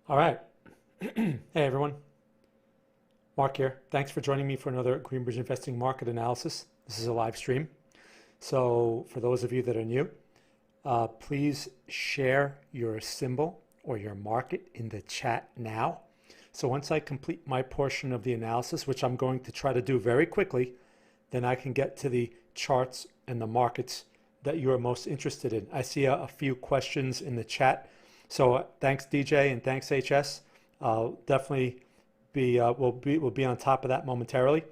All right. Hey, everyone. Mark here. Thanks for joining me for another Greenbridge Investing Market Analysis. This is a live stream. So for those of you that are new, please share your symbol or your market in the chat now. So once I complete my portion of the analysis, which I'm going to try to do very quickly, then I can get to the charts and the markets that you are most interested in. I see a few questions in the chat. So thanks DJ and thanks HS. I'll definitely we'll be on top of that momentarily.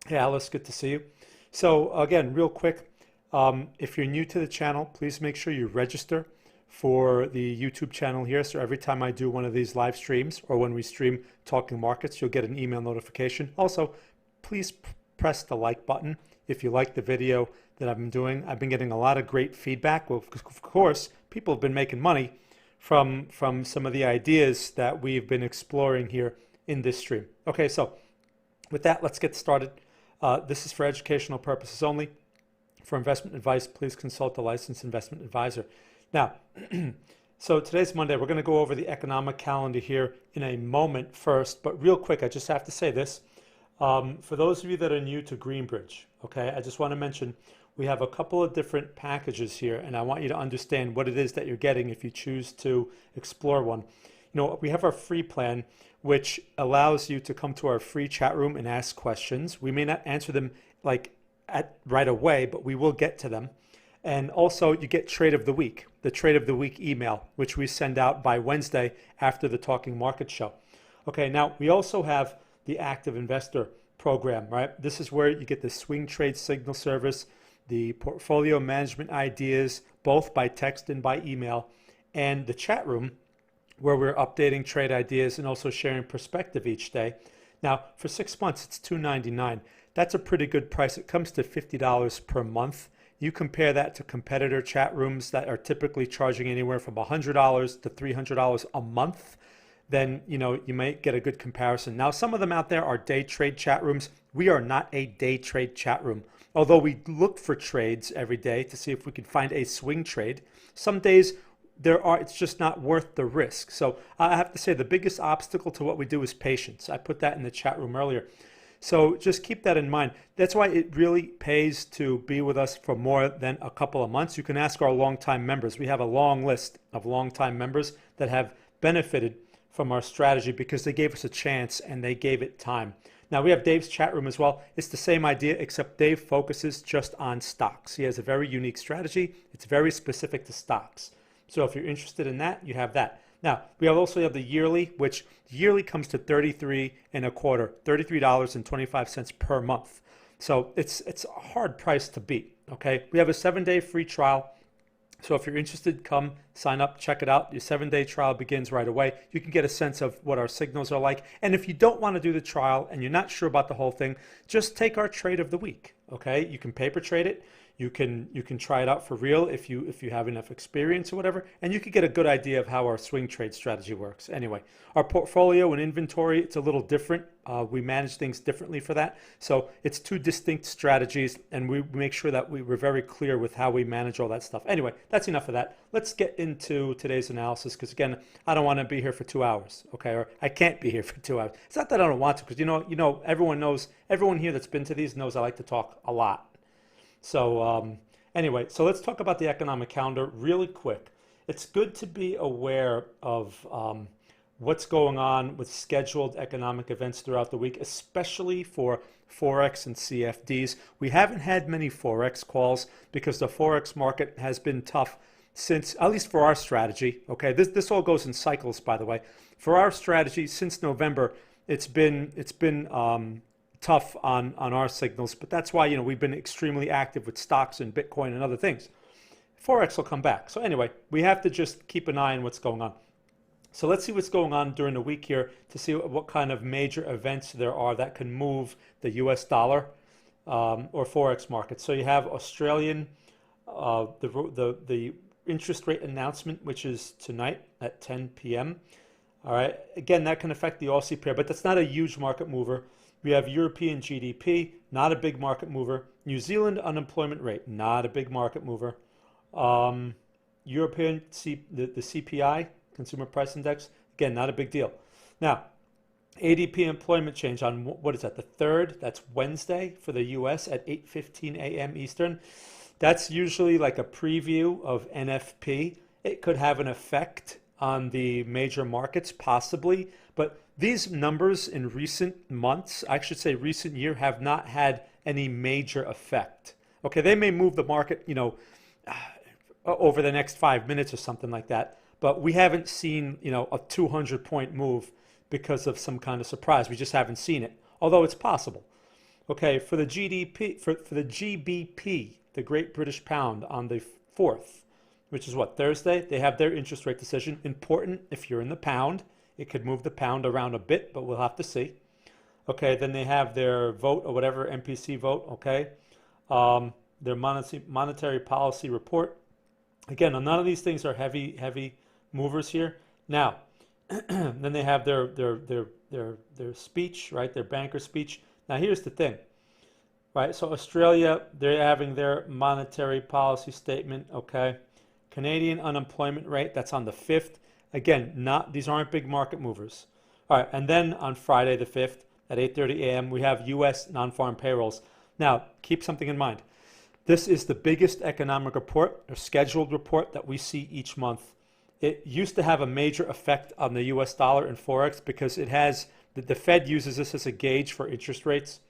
Hey Alice, good to see you. So again, real quick, if you're new to the channel, please make sure you register for the YouTube channel here. So every time I do one of these live streams or when we stream Talking Markets, you'll get an email notification. Also, please press the like button if you like the video that I've been doing. I've been getting a lot of great feedback. Well, of course, people have been making money from some of the ideas that we've been exploring here in this stream. Okay, so with that, let's get started. This is for educational purposes only. For investment advice, please consult a licensed investment advisor. Now, so today's Monday. We're going to go over the economic calendar here in a moment first, but real quick, I just have to say this. For those of you that are new to Greenbridge, okay, I just want to mention we have a couple of different packages here, and I want you to understand what it is that you're getting if you choose to explore one. You know, we have our free plan, which allows you to come to our free chat room and ask questions. We may not answer them like right away, but we will get to them. And also you get Trade of the Week, the Trade of the Week email, which we send out by Wednesday after the Talking Market show. Okay, now we also have the Active Investor program, right? This is where you get the swing trade signal service, the portfolio management ideas, both by text and by email, and the chat room where we're updating trade ideas and also sharing perspective each day. Now, for 6 months, it's $2.99. That's a pretty good price. It comes to $50 per month. You compare that to competitor chat rooms that are typically charging anywhere from $100 to $300 a month, then you might get a good comparison. Now, some of them out there are day trade chat rooms. We are not a day trade chat room. Although we look for trades every day to see if we can find a swing trade, some days it's just not worth the risk. So I have to say the biggest obstacle to what we do is patience. I put that in the chat room earlier. So just keep that in mind. That's why it really pays to be with us for more than a couple of months. You can ask our longtime members. We have a long list of longtime members that have benefited from our strategy because they gave us a chance and they gave it time. Now we have Dave's chat room as well. It's the same idea, except Dave focuses just on stocks. He has a very unique strategy. It's very specific to stocks. So if you're interested in that, you have that. Now we also have the yearly, which yearly comes to $33.25 per month. So it's a hard price to beat. Okay, we have a 7-day free trial. So if you're interested, come sign up, check it out. Your 7-day trial begins right away. You can get a sense of what our signals are like. And if you don't want to do the trial and you're not sure about the whole thing, just take our trade of the week. Okay, you can paper trade it. You can try it out for real if you have enough experience or whatever, and you can get a good idea of how our swing trade strategy works. Anyway, our portfolio and inventory, it's a little different. We manage things differently for that. So it's two distinct strategies, and we make sure that we're very clear with how we manage all that stuff. Anyway, that's enough of that. Let's get into today's analysis because, again, I don't want to be here for 2 hours, okay? Or I can't be here for 2 hours. It's not that I don't want to because, everyone here that's been to these knows I like to talk a lot. So anyway, so let's talk about the economic calendar really quick. It's good to be aware of what's going on with scheduled economic events throughout the week, especially for Forex and CFDs. We haven't had many Forex calls because the Forex market has been tough since, at least for our strategy. Okay, this all goes in cycles, by the way. For our strategy, since November, it's been tough on our signals, but that's why we've been extremely active with stocks and Bitcoin and other things. Forex will come back. So anyway, we have to just keep an eye on what's going on. So let's see what's going on during the week here to see what kind of major events there are that can move the US dollar or Forex market. So you have Australian, the interest rate announcement, which is tonight at 10 p.m. All right, again, that can affect the Aussie pair, but that's not a huge market mover. We have European GDP, not a big market mover. New Zealand unemployment rate, not a big market mover. European the CPI, Consumer Price Index, Again, not a big deal. Now, ADP employment change on, what is that, the 3rd? That's Wednesday for the US at 8:15 a.m. Eastern. That's usually like a preview of NFP. It could have an effect on the major markets, possibly. But these numbers in recent months, I should say recent year, have not had any major effect. Okay, they may move the market, over the next 5 minutes or something like that. But we haven't seen, a 200-point move because of some kind of surprise. We just haven't seen it, although it's possible. Okay, for the GDP, for the GBP, the Great British Pound, on the 4th, which is what, Thursday, they have their interest rate decision. Important if you're in the pound. It could move the pound around a bit, but we'll have to see. Okay, then they have their vote or whatever, MPC vote, okay? Their monetary policy report. Again, none of these things are heavy movers here. Now, then they have their speech, right? Their banker speech. Now, here's the thing, right? So Australia, they're having their monetary policy statement, okay? Canadian unemployment rate, that's on the 5th. Again, these aren't big market movers. All right, and then on Friday the 5th at 8:30 a.m., we have U.S. non-farm payrolls. Now, keep something in mind. This is the biggest economic report or scheduled report that we see each month. It used to have a major effect on the US dollar and Forex because it has, the Fed uses this as a gauge for interest rates.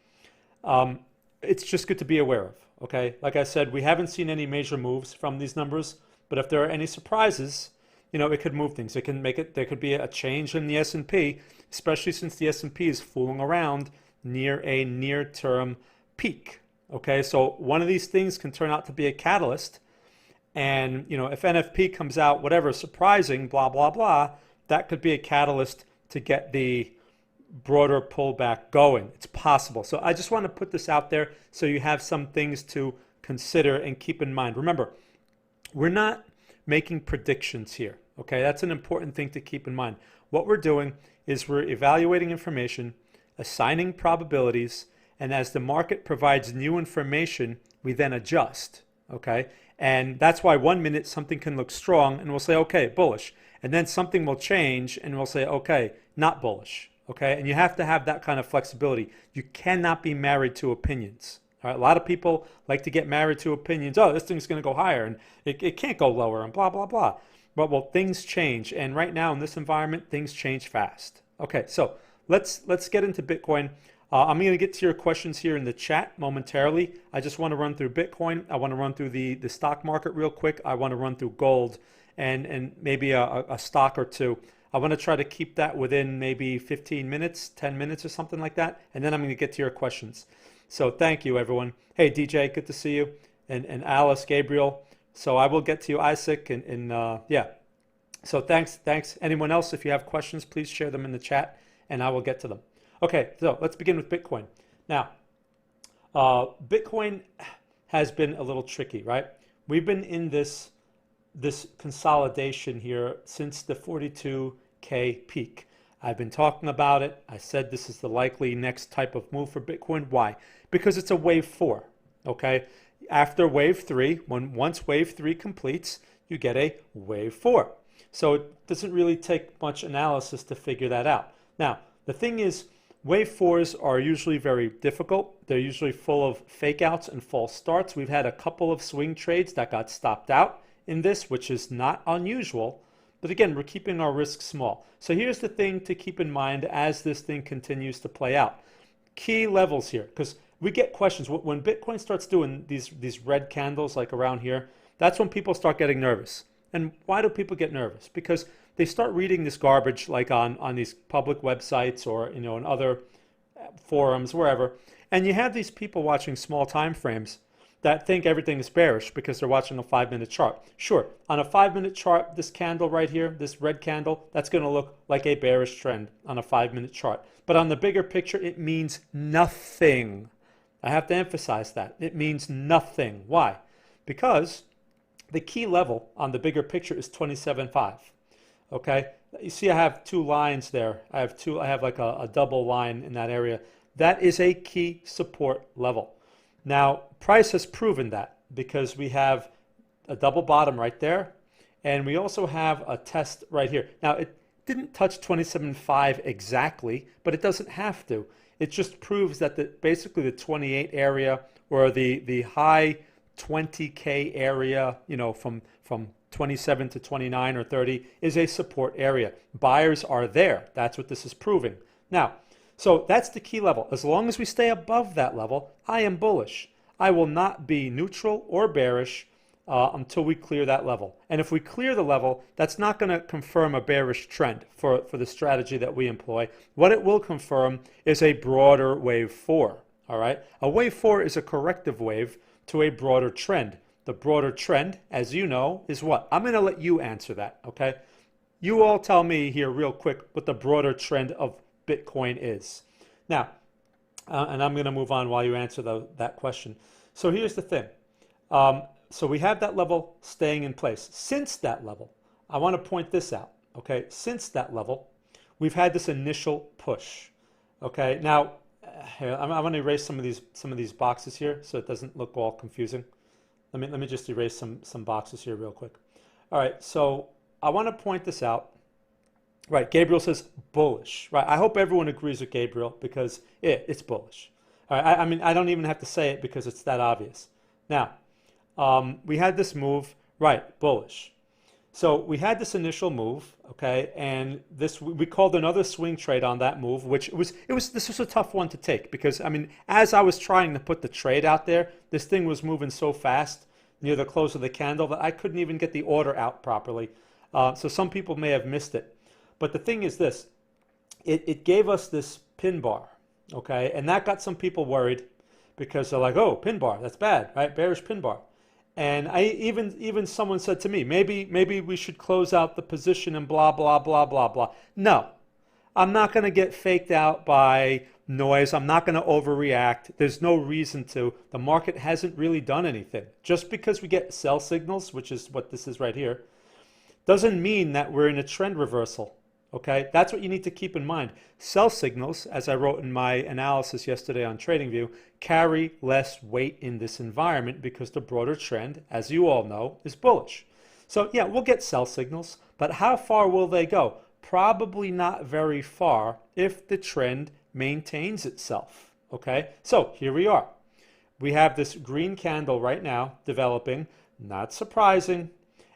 It's just good to be aware of, okay? Like I said, we haven't seen any major moves from these numbers, but if there are any surprises, it could move things. It can make it, there could be a change in the S&P, especially since the S&P is fooling around near a near-term peak, okay? So one of these things can turn out to be a catalyst. And, if NFP comes out, whatever, surprising, blah, blah, blah, that could be a catalyst to get the broader pullback going. It's possible. So I just want to put this out there so you have some things to consider and keep in mind. Remember, we're not making predictions here, okay? That's an important thing to keep in mind. What we're doing is we're evaluating information, assigning probabilities, and as the market provides new information, we then adjust, okay? And that's why 1 minute something can look strong and we'll say, okay, bullish. And then something will change and we'll say, okay, not bullish. Okay, and you have to have that kind of flexibility. You cannot be married to opinions. All right, a lot of people like to get married to opinions. Oh, this thing's going to go higher and it can't go lower and blah, blah, blah. But well, things change. And right now in this environment, things change fast. Okay, so let's get into Bitcoin. I'm going to get to your questions here in the chat momentarily. I just want to run through Bitcoin. I want to run through the stock market real quick. I want to run through gold and maybe a stock or two. I want to try to keep that within maybe 15 minutes, 10 minutes or something like that. And then I'm going to get to your questions. So thank you, everyone. Hey, DJ, good to see you. And Alice, Gabriel. So I will get to you, Isaac. And yeah. So thanks. Anyone else, if you have questions, please share them in the chat and I will get to them. Okay, so let's begin with Bitcoin. Now, Bitcoin has been a little tricky, right? We've been in this consolidation here since the 42K peak. I've been talking about it. I said this is the likely next type of move for Bitcoin. Why? Because it's a wave 4, okay? After wave 3, once wave 3 completes, you get a wave 4. So it doesn't really take much analysis to figure that out. Now, the thing is, wave 4s are usually very difficult. They're usually full of fake outs and false starts. We've had a couple of swing trades that got stopped out in this, which is not unusual. But again, we're keeping our risk small. So here's the thing to keep in mind as this thing continues to play out. Key levels here, because we get questions. When Bitcoin starts doing these red candles like around here, that's when people start getting nervous. And why do people get nervous? Because they start reading this garbage like on these public websites or in other forums, wherever. And you have these people watching small time frames that think everything is bearish because they're watching a 5-minute chart. Sure, on a 5-minute chart, this candle right here, this red candle, that's going to look like a bearish trend on a 5-minute chart. But on the bigger picture, it means nothing. I have to emphasize that. It means nothing. Why? Because the key level on the bigger picture is 27.5. Okay, you see I have two lines there. I have like a double line in that area. That is a key support level. Now, price has proven that because we have a double bottom right there, and we also have a test right here. Now, it didn't touch 27.5 exactly, but it doesn't have to. It just proves that basically the 28 area or the high 20K area, you know, from 27 to 29 or 30 is a support area. Buyers are there. That's what this is proving. Now, so that's the key level. As long as we stay above that level, I am bullish. I will not be neutral or bearish until we clear that level. And if we clear the level, that's not going to confirm a bearish trend for the strategy that we employ. What it will confirm is a broader wave 4. All right. A wave 4 is a corrective wave to a broader trend. The broader trend, as you know, is what? I'm going to let you answer that. Okay. You all tell me here real quick what the broader trend of Bitcoin is. Now, and I'm going to move on while you answer that question. So here's the thing. So we have that level staying in place. Since that level, I want to point this out. Okay. Since that level, we've had this initial push. Okay. Now, here, I'm going to erase some of these boxes here so it doesn't look all confusing. Let me just erase some boxes here real quick. All right, so I want to point this out. Right, Gabriel says bullish. Right, I hope everyone agrees with Gabriel because it's bullish. All right, I mean I don't even have to say it because it's that obvious. Now, we had this move, right, bullish. So we had this initial move, okay, and we called another swing trade on that move, which this was a tough one to take because I mean, as I was trying to put the trade out there, this thing was moving so fast near the close of the candle that I couldn't even get the order out properly. So some people may have missed it, but the thing is this: it gave us this pin bar, okay, and that got some people worried because they're like, oh, pin bar, that's bad, right? Bearish pin bar. And I even someone said to me, maybe we should close out the position and blah, blah, blah, blah, blah. No, I'm not going to get faked out by noise. I'm not going to overreact. There's no reason to. The market hasn't really done anything. Just because we get sell signals, which is what this is right here, doesn't mean that we're in a trend reversal. Okay, that's what you need to keep in mind. Sell signals, as I wrote in my analysis yesterday on TradingView, carry less weight in this environment because the broader trend, as you all know, is bullish. So yeah, we'll get sell signals, but how far will they go? Probably not very far if the trend maintains itself. Okay, so here we are. We have this green candle right now developing, not surprising,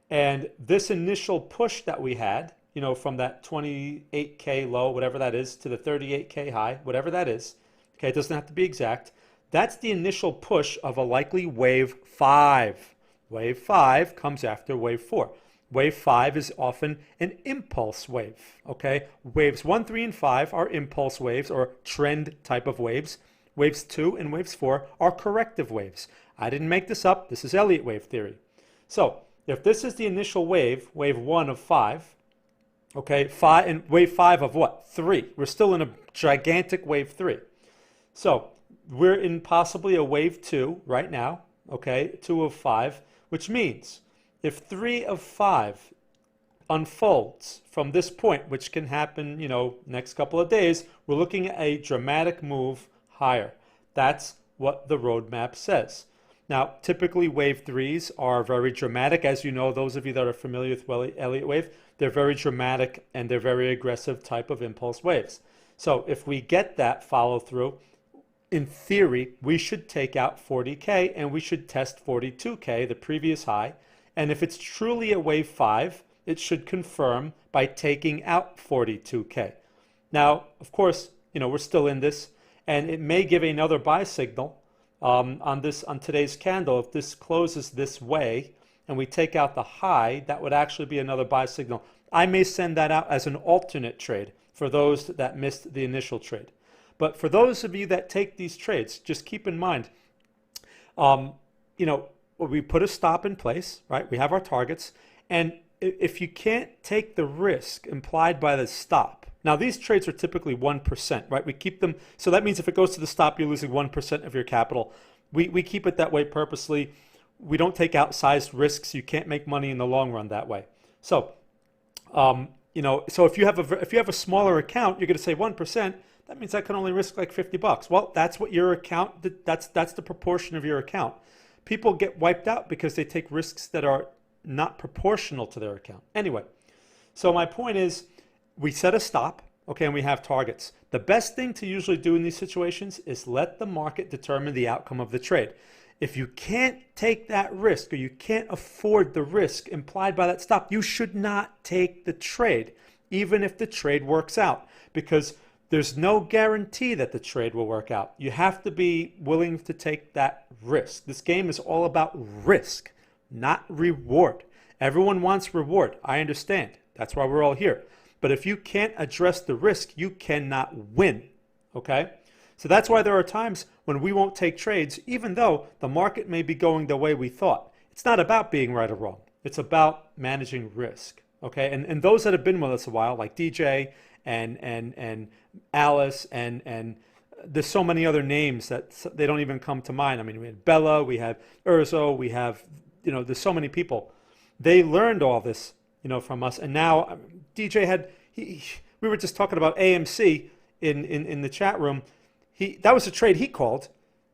and this initial push that we had, you know, from that 28K low, whatever that is, to the 38K high, whatever that is. Okay, it doesn't have to be exact. That's the initial push of a likely wave 5. Wave 5 comes after wave 4. Wave 5 is often an impulse wave. Okay, waves 1, 3, and 5 are impulse waves or trend type of waves. Waves 2 and waves 4 are corrective waves. I didn't make this up. This is Elliott wave theory. So if this is the initial wave, wave 1 of 5, okay, wave 5 of what? 3. We're still in a gigantic wave 3. So we're in possibly a wave 2 right now, okay, 2 of 5, which means if 3 of 5 unfolds from this point, which can happen, you know, next couple of days, we're looking at a dramatic move higher. That's what the roadmap says. Now, typically wave 3s are very dramatic. As you know, those of you that are familiar with Elliott wave, they're very dramatic and they're very aggressive type of impulse waves. So if we get that follow through, in theory, we should take out 40K and we should test 42K, the previous high. And if it's truly a wave 5, it should confirm by taking out 42K. Now, of course, you know, we're still in this and it may give another buy signal on today's candle. If this closes this way and we take out the high, that would actually be another buy signal. I may send that out as an alternate trade for those that missed the initial trade. But for those of you that take these trades, just keep in mind, you know, we put a stop in place, right? We have our targets. And if you can't take the risk implied by the stop, now these trades are typically 1%, right? We keep them. So that means if it goes to the stop, you're losing 1% of your capital. We keep it that way purposely. We don't take outsized risks. You can't make money in the long run that way. So, you know, so if you have a smaller account, you're going to say 1%. That means I can only risk like $50. Well, that's what your account, that's the proportion of your account. People get wiped out because they take risks that are not proportional to their account. Anyway, so my point is, we set a stop, okay, and we have targets. The best thing to usually do in these situations is let the market determine the outcome of the trade. If you can't take that risk, or you can't afford the risk implied by that stop, you should not take the trade, even if the trade works out, because there's no guarantee that the trade will work out. You have to be willing to take that risk. This game is all about risk, not reward. Everyone wants reward. I understand. That's why we're all here. But if you can't address the risk, you cannot win. Okay? So that's why there are times when we won't take trades, even though the market may be going the way we thought. It's not about being right or wrong. It's about managing risk. Okay? And those that have been with us a while, like DJ and Alice and there's so many other names that they don't even come to mind. I mean, we have Bella, we have Urzo, we have, there's so many people. They learned all this, from us. And now DJ had, we were just talking about AMC in the chat room. That was a trade he called,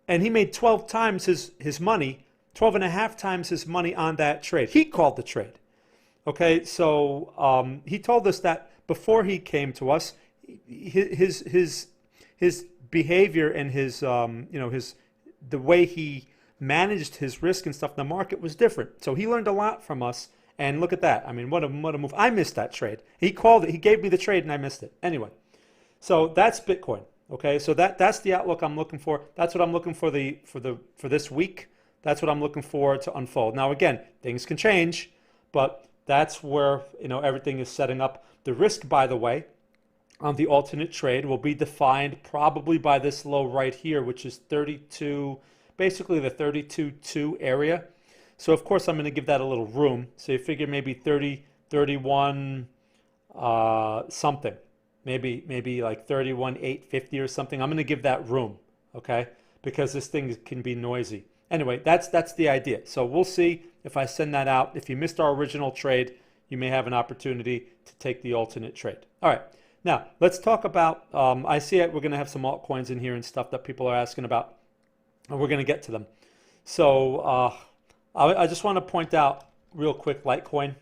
and he made 12 times his money, 12 and a half times his money on that trade. He called the trade. Okay, so he told us that before he came to us, his behavior and his the way he managed his risk and stuff in the market was different. So he learned a lot from us. And look at that. I mean, what a move. I missed that trade. He called it. He gave me the trade, and I missed it. Anyway, so that's Bitcoin. Okay, so that's the outlook I'm looking for. That's what I'm looking for for this week. That's what I'm looking for to unfold. Now, again, things can change, but that's where everything is setting up. The risk, by the way, on the alternate trade will be defined probably by this low right here, which is 32, basically the 32.2 area. So of course I'm going to give that a little room. So you figure maybe 30, 31 something, maybe like 31,850 or something. I'm going to give that room, okay? Because this thing can be noisy. Anyway, that's the idea. So we'll see if I send that out. If you missed our original trade, you may have an opportunity to take the alternate trade. All right. Now let's talk about. I see we're going to have some altcoins in here and stuff that people are asking about, and we're going to get to them. So. I just want to point out real quick Litecoin.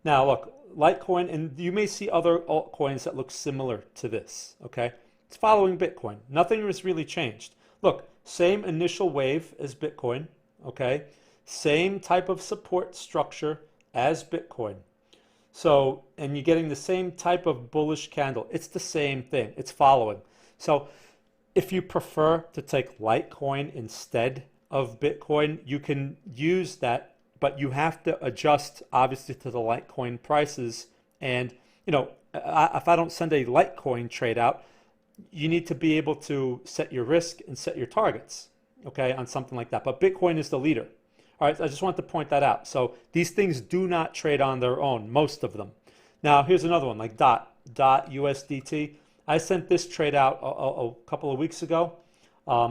Now look, Litecoin, and you may see other altcoins that look similar to this, okay? It's following Bitcoin. Nothing has really changed. Look, same initial wave as Bitcoin, okay? Same type of support structure as Bitcoin. So, and you're getting the same type of bullish candle. It's the same thing. It's following. So if you prefer to take Litecoin instead of Bitcoin, you can use that, but you have to adjust obviously to the Litecoin prices. And if I don't send a Litecoin trade out, you need to be able to set your risk and set your targets, okay, on something like that. But Bitcoin is the leader. All right, I just want to point that out. So these things do not trade on their own, most of them. Now here's another one, like ETHUSDT. I sent this trade out a couple of weeks ago.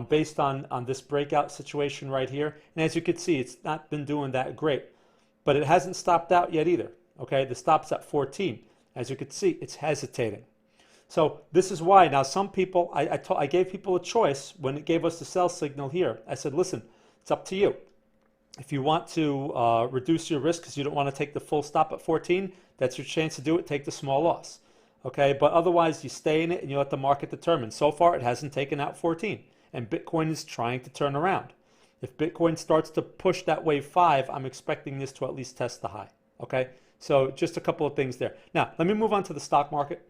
Based on this breakout situation right here. And as you can see, it's not been doing that great, but it hasn't stopped out yet either. Okay, the stop's at 14. As you can see, it's hesitating. So this is why now some people, I gave people a choice when it gave us the sell signal here. I said, listen, it's up to you. If you want to reduce your risk because you don't want to take the full stop at 14, that's your chance to do it. Take the small loss. Okay, but otherwise you stay in it and you let the market determine. So far, it hasn't taken out 14. And Bitcoin is trying to turn around. If Bitcoin starts to push that wave 5, I'm expecting this to at least test the high. Okay, so just a couple of things there. Now, let me move on to the stock market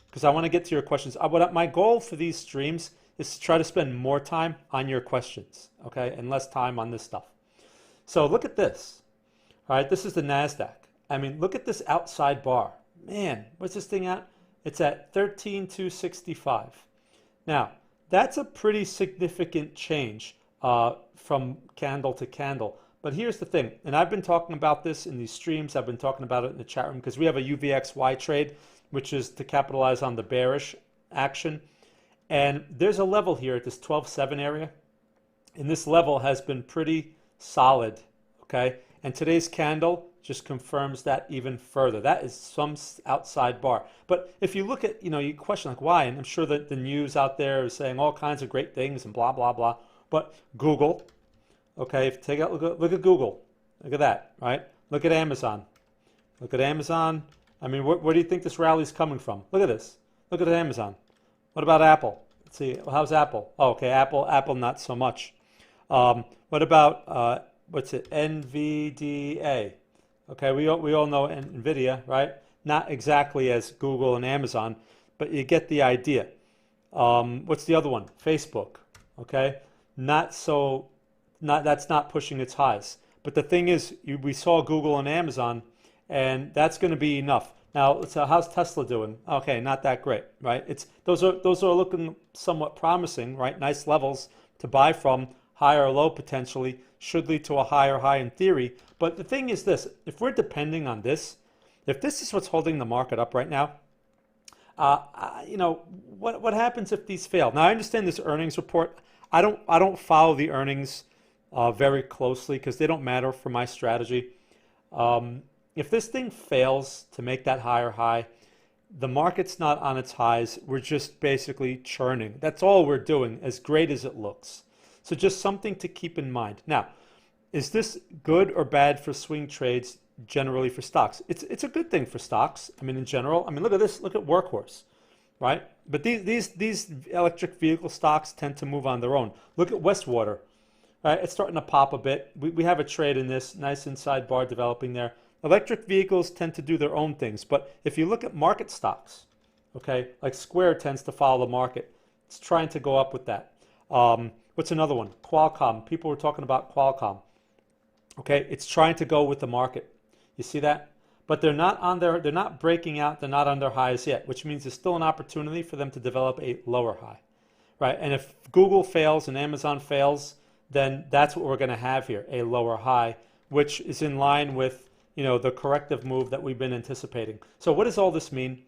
because I want to get to your questions. My goal for these streams is to try to spend more time on your questions, okay, and less time on this stuff. So look at this. All right, this is the Nasdaq. I mean, look at this outside bar. Man, what's this thing at? It's at 13,265. Now, that's a pretty significant change from candle to candle. But here's the thing, and I've been talking about this in these streams. I've been talking about it in the chat room because we have a UVXY trade, which is to capitalize on the bearish action. And there's a level here at this 12.7 area. And this level has been pretty solid, okay? And today's candle just confirms that even further. That is some outside bar. But if you look at, you question like why, and I'm sure that the news out there is saying all kinds of great things and blah, blah, blah. But Google, okay, if you take out, look at Google. Look at that, right? Look at Amazon. Look at Amazon. I mean, where do you think this rally is coming from? Look at this. Look at Amazon. What about Apple? Let's see. How's Apple? Oh, okay, Apple, not so much. What about what's it? NVDA. Okay, we all know Nvidia, right? Not exactly as Google and Amazon, but you get the idea. What's the other one? Facebook. Okay, that's not pushing its highs. But the thing is, we saw Google and Amazon, and that's going to be enough. Now, so how's Tesla doing? Okay, not that great, right? Those are looking somewhat promising, right? Nice levels to buy from, high or low potentially, should lead to a higher high in theory. But the thing is this: if we're depending on this, if this is what's holding the market up right now, you know, what happens if these fail? Now, I understand this earnings report. I don't follow the earnings very closely because they don't matter for my strategy. If this thing fails to make that higher high, the market's not on its highs. We're just basically churning. That's all we're doing, as great as it looks. So just something to keep in mind. Now, is this good or bad for swing trades generally for stocks? It's a good thing for stocks. I mean, in general. I mean, look at this. Look at Workhorse, right? But these electric vehicle stocks tend to move on their own. Look at Westwater, right? It's starting to pop a bit. We have a trade in this. Nice inside bar developing there. Electric vehicles tend to do their own things. But if you look at market stocks, okay, like Square tends to follow the market. It's trying to go up with that. What's another one? Qualcomm. People were talking about Qualcomm. Okay, it's trying to go with the market. You see that? But they're not breaking out, they're not on their highs yet, which means there's still an opportunity for them to develop a lower high, right? And if Google fails and Amazon fails, then that's what we're going to have here, a lower high, which is in line with, you know, the corrective move that we've been anticipating. So what does all this mean?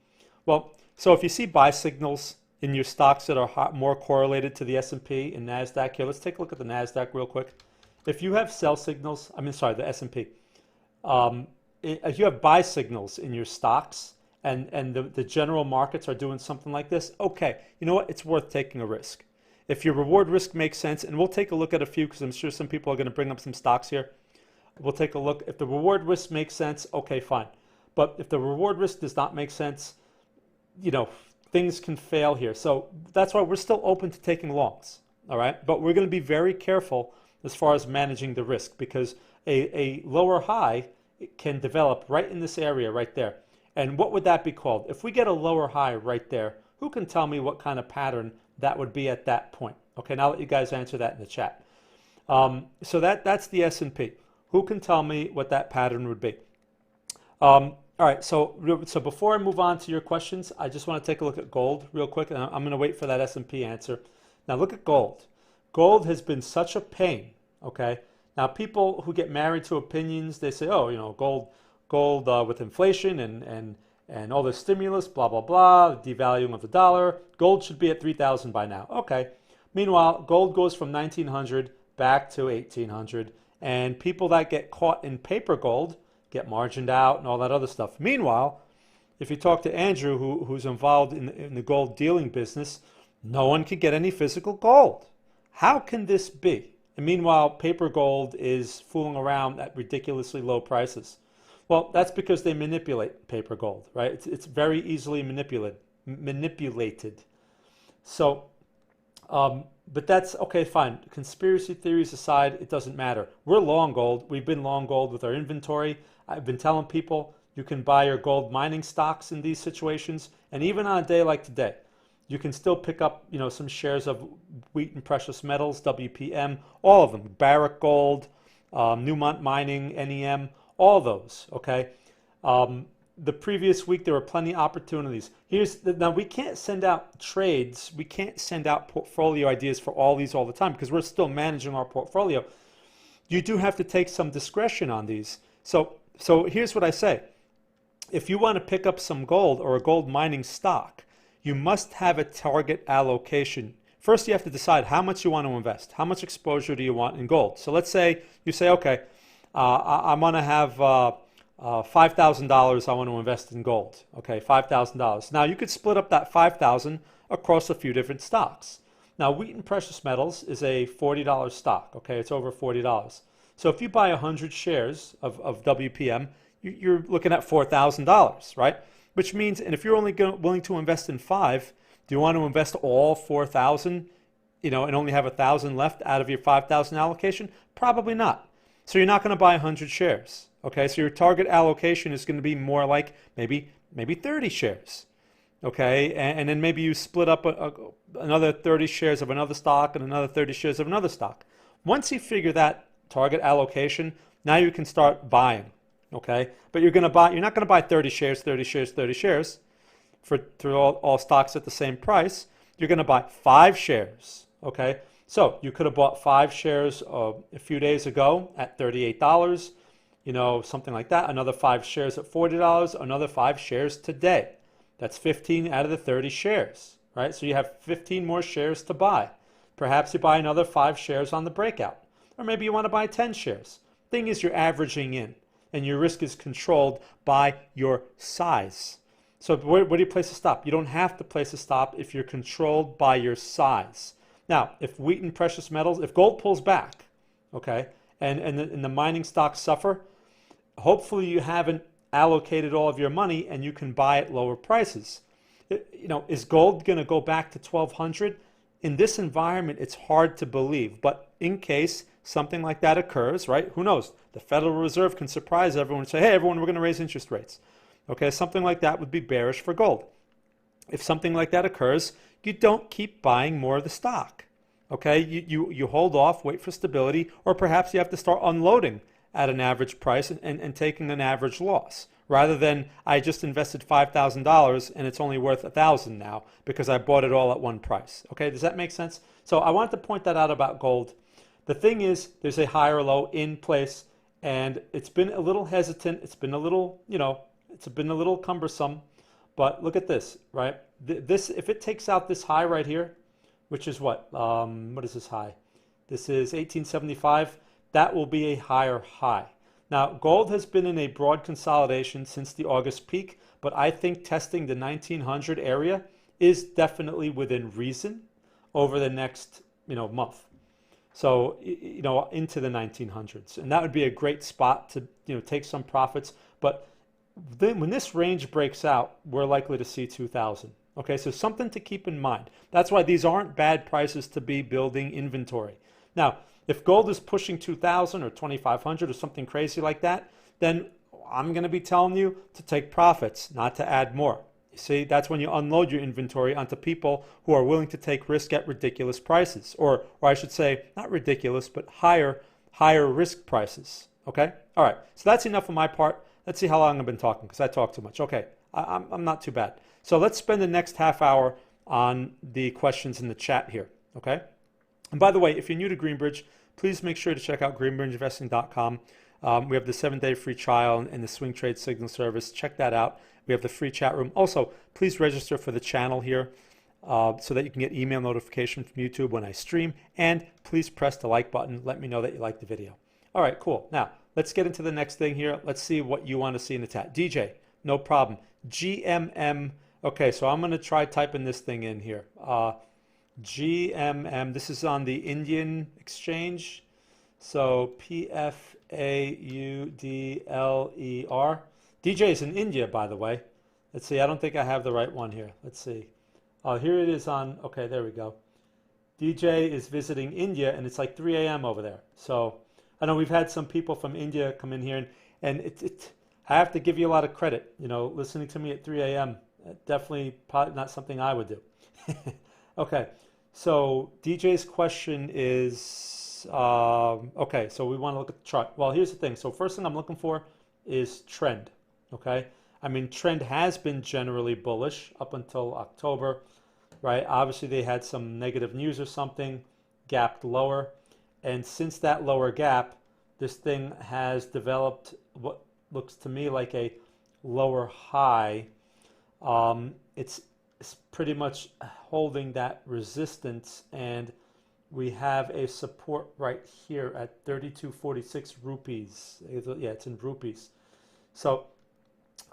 Well, so if you see buy signals in your stocks that are more correlated to the S&P and Nasdaq here, let's take a look at the Nasdaq real quick. If you have sell signals, the S&P, if you have buy signals in your stocks and the general markets are doing something like this, okay, you know what? It's worth taking a risk. If your reward risk makes sense, and we'll take a look at a few because I'm sure some people are going to bring up some stocks here. We'll take a look. If the reward risk makes sense, okay, fine. But if the reward risk does not make sense, you know, things can fail here. So that's why we're still open to taking longs, all right? But we're going to be very careful as far as managing the risk because a lower high can develop right in this area right there. And what would that be called? If we get a lower high right there, who can tell me what kind of pattern that would be at that point? Okay, now I'll let you guys answer that in the chat. So that's the S&P. Who can tell me what that pattern would be? All right, so before I move on to your questions, I just want to take a look at gold real quick, and I'm going to wait for that S&P answer. Now look at gold. Gold has been such a pain, okay? Now people who get married to opinions, they say, oh, you know, gold with inflation and all the stimulus, blah, blah, blah, devaluing of the dollar, gold should be at 3,000 by now. Okay. Meanwhile, gold goes from 1,900 back to 1,800, and people that get caught in paper gold get margined out and all that other stuff. Meanwhile, if you talk to Andrew, who's involved in the gold dealing business, no one can get any physical gold. How can this be? And meanwhile, paper gold is fooling around at ridiculously low prices. Well, that's because they manipulate paper gold, right? It's very easily manipulated. So, but that's okay, fine. Conspiracy theories aside, it doesn't matter. We're long gold. We've been long gold with our inventory. I've been telling people you can buy your gold mining stocks in these situations, and even on a day like today, you can still pick up, you know, some shares of Wheaton Precious Metals, WPM, all of them, Barrick Gold, Newmont Mining, NEM, all those, okay? The previous week, there were plenty of opportunities. Now, we can't send out trades. We can't send out portfolio ideas for all these all the time because we're still managing our portfolio. You do have to take some discretion on these. So here's what I say. If you want to pick up some gold or a gold mining stock, you must have a target allocation. First, you have to decide how much you want to invest. How much exposure do you want in gold? So let's say you say, okay, I want to have $5,000 I want to invest in gold. Okay, $5,000. Now, you could split up that $5,000 across a few different stocks. Now, Wheaton Precious Metals is a $40 stock. Okay, it's over $40. So if you buy 100 shares of WPM, you're looking at $4,000, right? Which means, and if you're only willing to invest in 5, do you want to invest all 4,000, and only have 1,000 left out of your 5,000 allocation? Probably not. So you're not going to buy 100 shares. Okay, so your target allocation is going to be more like maybe 30 shares. Okay, and then maybe you split up another 30 shares of another stock and another 30 shares of another stock. Once you figure that target allocation, now you can start buying. Okay, but you're not going to buy 30 shares for all stocks at the same price. You're going to buy 5 shares. Okay, so you could have bought 5 shares a few days ago at $38, something like that. Another 5 shares at $40, another 5 shares today. That's 15 out of the 30 shares, right? So you have 15 more shares to buy. Perhaps you buy another 5 shares on the breakout, or maybe you want to buy 10 shares. Thing is, you're averaging in, and your risk is controlled by your size. So where do you place a stop? You don't have to place a stop if you're controlled by your size. Now, if wheat and precious metals, if gold pulls back, okay, and the mining stocks suffer, hopefully you haven't allocated all of your money and you can buy at lower prices. Is gold going to go back to 1,200? In this environment, it's hard to believe. But in case something like that occurs, right? Who knows? The Federal Reserve can surprise everyone and say, hey, everyone, we're going to raise interest rates. Okay, something like that would be bearish for gold. If something like that occurs, you don't keep buying more of the stock. Okay, you hold off, wait for stability, or perhaps you have to start unloading at an average price and taking an average loss, rather than I just invested $5,000 and it's only worth $1,000 now because I bought it all at one price. Okay, does that make sense? So I wanted to point that out about gold. The thing is, there's a higher low in place, and it's been a little hesitant. It's been a little, it's been a little cumbersome. But look at this, right? This, if it takes out this high right here, which is what is this high? This is 1875. That will be a higher high. Now, gold has been in a broad consolidation since the August peak, but I think testing the 1900 area is definitely within reason over the next, month. So, into the 1900s, and that would be a great spot to, take some profits. But then when this range breaks out, we're likely to see 2000. Okay, so something to keep in mind. That's why these aren't bad prices to be building inventory. Now, if gold is pushing 2,000 or 2,500 or something crazy like that, then I'm going to be telling you to take profits, not to add more. You see, that's when you unload your inventory onto people who are willing to take risk at ridiculous prices, or I should say, not ridiculous, but higher risk prices. Okay, all right. So that's enough on my part. Let's see how long I've been talking, because I talk too much. Okay, I'm not too bad. So let's spend the next half hour on the questions in the chat here. Okay. And by the way, if you're new to Greenbridge, please make sure to check out greenbridgeinvesting.com. We have the 7-day free trial and the swing trade signal service. Check that out. We have the free chat room. Also, please register for the channel here so that you can get email notification from YouTube when I stream. And please press the like button. Let me know that you like the video. All right, cool. Now, let's get into the next thing here. Let's see what you want to see in the chat. DJ, no problem. GMM. Okay, so I'm going to try typing this thing in here. GMM, this is on the Indian exchange. So PFAUDLER. DJ is in India, by the way. Let's see, I don't think I have the right one here. Let's see. Oh, here it is on, okay, there we go. DJ is visiting India, and it's like 3 a.m. over there. So I know we've had some people from India come in here, and I have to give you a lot of credit. Listening to me at 3 a.m. Definitely probably not something I would do. Okay, so DJ's question is, okay, so we want to look at the chart. Well, here's the thing. So first thing I'm looking for is trend, okay? I mean, trend has been generally bullish up until October, right? Obviously, they had some negative news or something, gapped lower. And since that lower gap, this thing has developed what looks to me like a lower high. It's pretty much holding that resistance, and we have a support right here at 32.46 rupees. Yeah, it's in rupees. So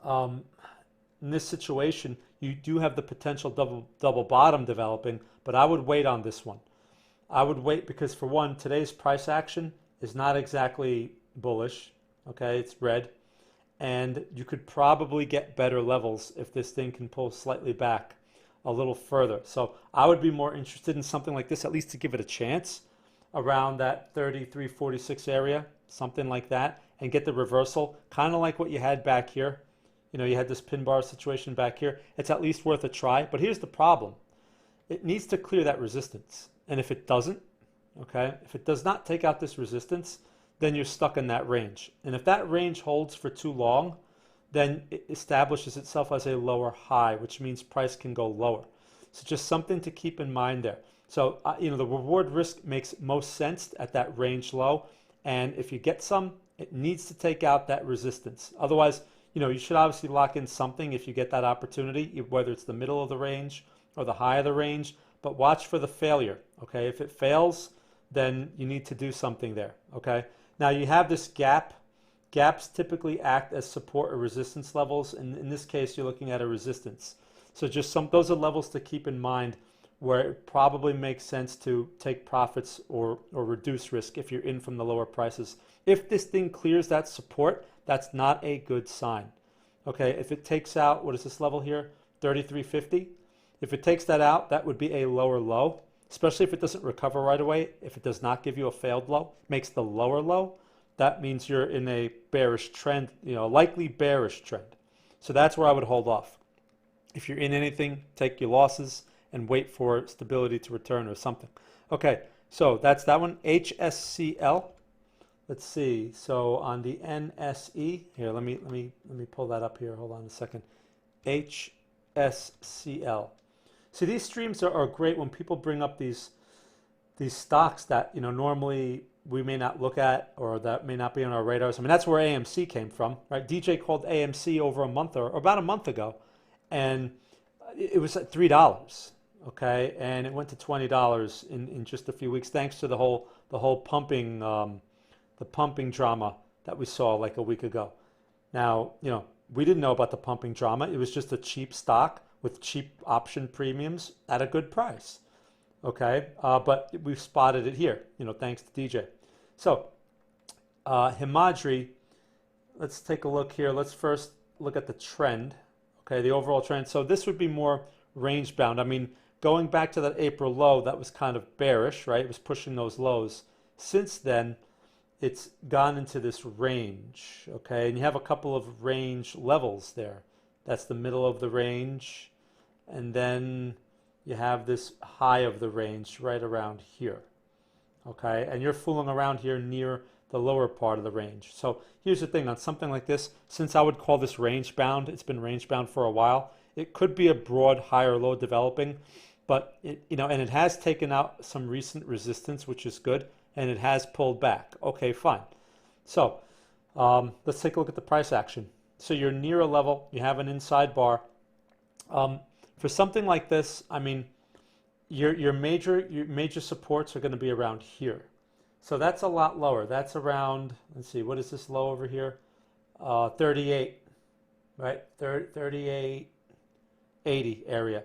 in this situation, you do have the potential double bottom developing, but I would wait on this one. I would wait because, for one, today's price action is not exactly bullish. Okay, it's red. and you could probably get better levels if this thing can pull slightly back a little further. So I would be more interested in something like this, at least to give it a chance, around that 33.46 area, something like that, and get the reversal, kind of like what you had back here. You know, you had this pin bar situation back here. It's at least worth a try. But here's the problem. It needs to clear that resistance. And if it doesn't, okay, if it does not take out this resistance, then you're stuck in that range. And if that range holds for too long, then it establishes itself as a lower high, which means price can go lower. So just something to keep in mind there. So, you know, the reward risk makes most sense at that range low. And if you get some, it needs to take out that resistance. Otherwise, you know, you should obviously lock in something if you get that opportunity, whether it's the middle of the range or the high of the range, but watch for the failure, okay? If it fails, then you need to do something there, okay? Now you have this gap. Gaps typically act as support or resistance levels, and in this case, you're looking at a resistance. So just those are levels to keep in mind where it probably makes sense to take profits or reduce risk if you're in from the lower prices. If this thing clears that support, that's not a good sign. Okay, if it takes out, what is this level here? 33.50. If it takes that out, that would be a lower low, especially if it doesn't recover right away. If it does not give you a failed low, makes the lower low, that means you're in a bearish trend, you know, likely bearish trend. So that's where I would hold off. If you're in anything, take your losses and wait for stability to return or something. Okay, so that's that one. HSCL. Let's see. So on the NSE, here, let me pull that up here. Hold on a second. HSCL. See, these streams are great when people bring up these stocks that, you know, normally we may not look at or that may not be on our radars. I mean, that's where AMC came from, right? DJ called AMC over a month or about a month ago, and it was at $3, okay, and it went to $20 in just a few weeks, thanks to the whole pumping the pumping drama that we saw like a week ago. Now, you know, we didn't know about the pumping drama. It was just a cheap stock with cheap option premiums at a good price, okay, but we've spotted it here, you know, thanks to DJ. So Himadri, let's take a look here. Let's first look at the trend, okay, the overall trend. So this would be more range bound. I mean, going back to that April low, that was kind of bearish, right? It was pushing those lows. Since then, it's gone into this range, okay? And you have a couple of range levels there. That's the middle of the range. And then you have this high of the range right around here, okay? And you're fooling around here near the lower part of the range. So here's the thing, on something like this, since I would call this range bound, it's been range bound for a while, it could be a broad higher low developing, but it, you know, and it has taken out some recent resistance, which is good, and it has pulled back. Okay, fine. So let's take a look at the price action. So you're near a level, you have an inside bar. For something like this, I mean, your major supports are going to be around here. So that's a lot lower. That's around, let's see, what is this low over here? 38, right? 38.80 area.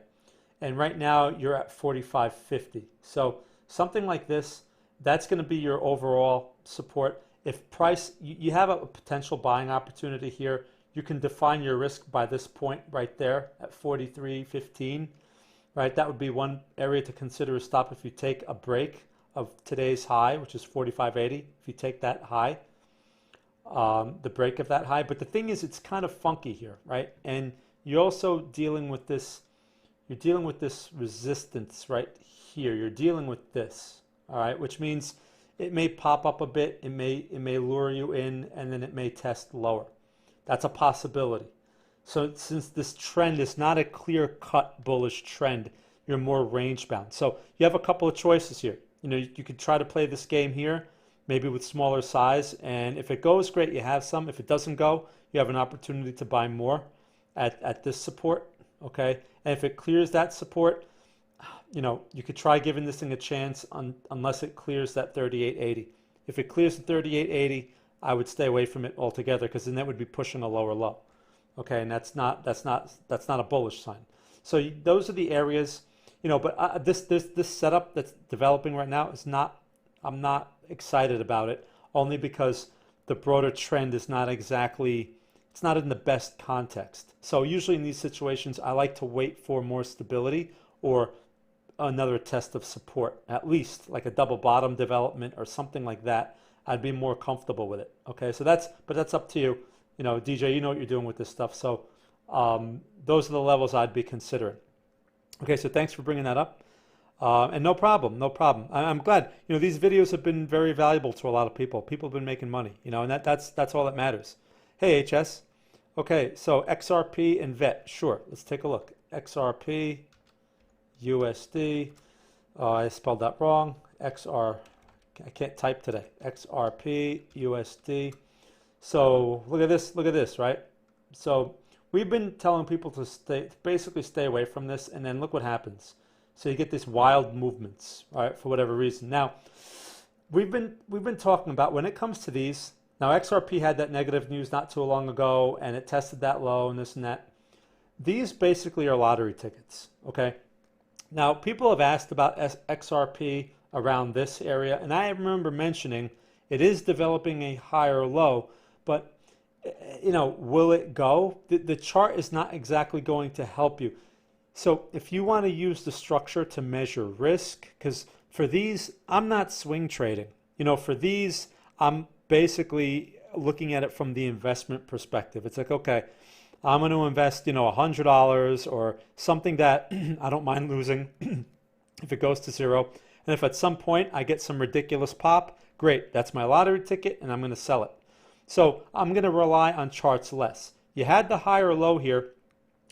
And right now you're at 45.50. So something like this, that's going to be your overall support. If price, you have a potential buying opportunity here, you can define your risk by this point right there at 43.15, right? That would be one area to consider a stop if you take a break of today's high, which is 45.80. If you take that high, the break of that high. But the thing is, it's kind of funky here, right? And you're also dealing with this, you're dealing with this resistance right here. You're dealing with this, all right? Which means it may pop up a bit, it may lure you in, and then it may test lower. That's a possibility. So since this trend is not a clear-cut bullish trend, you're more range-bound. So you have a couple of choices here. You know, you could try to play this game here, maybe with smaller size, and if it goes, great, you have some. If it doesn't go, you have an opportunity to buy more at this support, okay? And if it clears that support, you know, you could try giving this thing a chance unless it clears that 38.80. If it clears the 38.80, I would stay away from it altogether, because then that would be pushing a lower low. Okay, and that's not a bullish sign. So those are the areas, you know. But this setup that's developing right now is not. I'm not excited about it, only because the broader trend is not exactly it's not in the best context. So usually in these situations, I like to wait for more stability or another test of support, at least like a double bottom development or something like that. I'd be more comfortable with it. Okay, so but that's up to you. You know, DJ, you know what you're doing with this stuff. So those are the levels I'd be considering. Okay, so thanks for bringing that up. And no problem, no problem. I'm glad. You know, these videos have been very valuable to a lot of people. People have been making money, you know, and that's all that matters. Hey, HS. Okay, so XRP and VET. Sure, let's take a look. XRP, USD. I spelled that wrong. I can't type today. XRP, USD. So look at this, right? So we've been telling people to basically stay away from this, and then look what happens. So you get these wild movements, right, for whatever reason. Now, we've been talking about when it comes to these. Now, XRP had that negative news not too long ago, and it tested that low and this and that. These basically are lottery tickets, okay? Now, people have asked about XRP around this area, and I remember mentioning it is developing a higher low, but, you know, will it go? The chart is not exactly going to help you. So if you want to use the structure to measure risk, because for these, I'm not swing trading. You know, for these, I'm basically looking at it from the investment perspective. It's like, okay, I'm going to invest, you know, $100 or something that I don't mind losing if it goes to zero. And if at some point I get some ridiculous pop, great, that's my lottery ticket and I'm going to sell it. So I'm going to rely on charts less. You had the higher low here,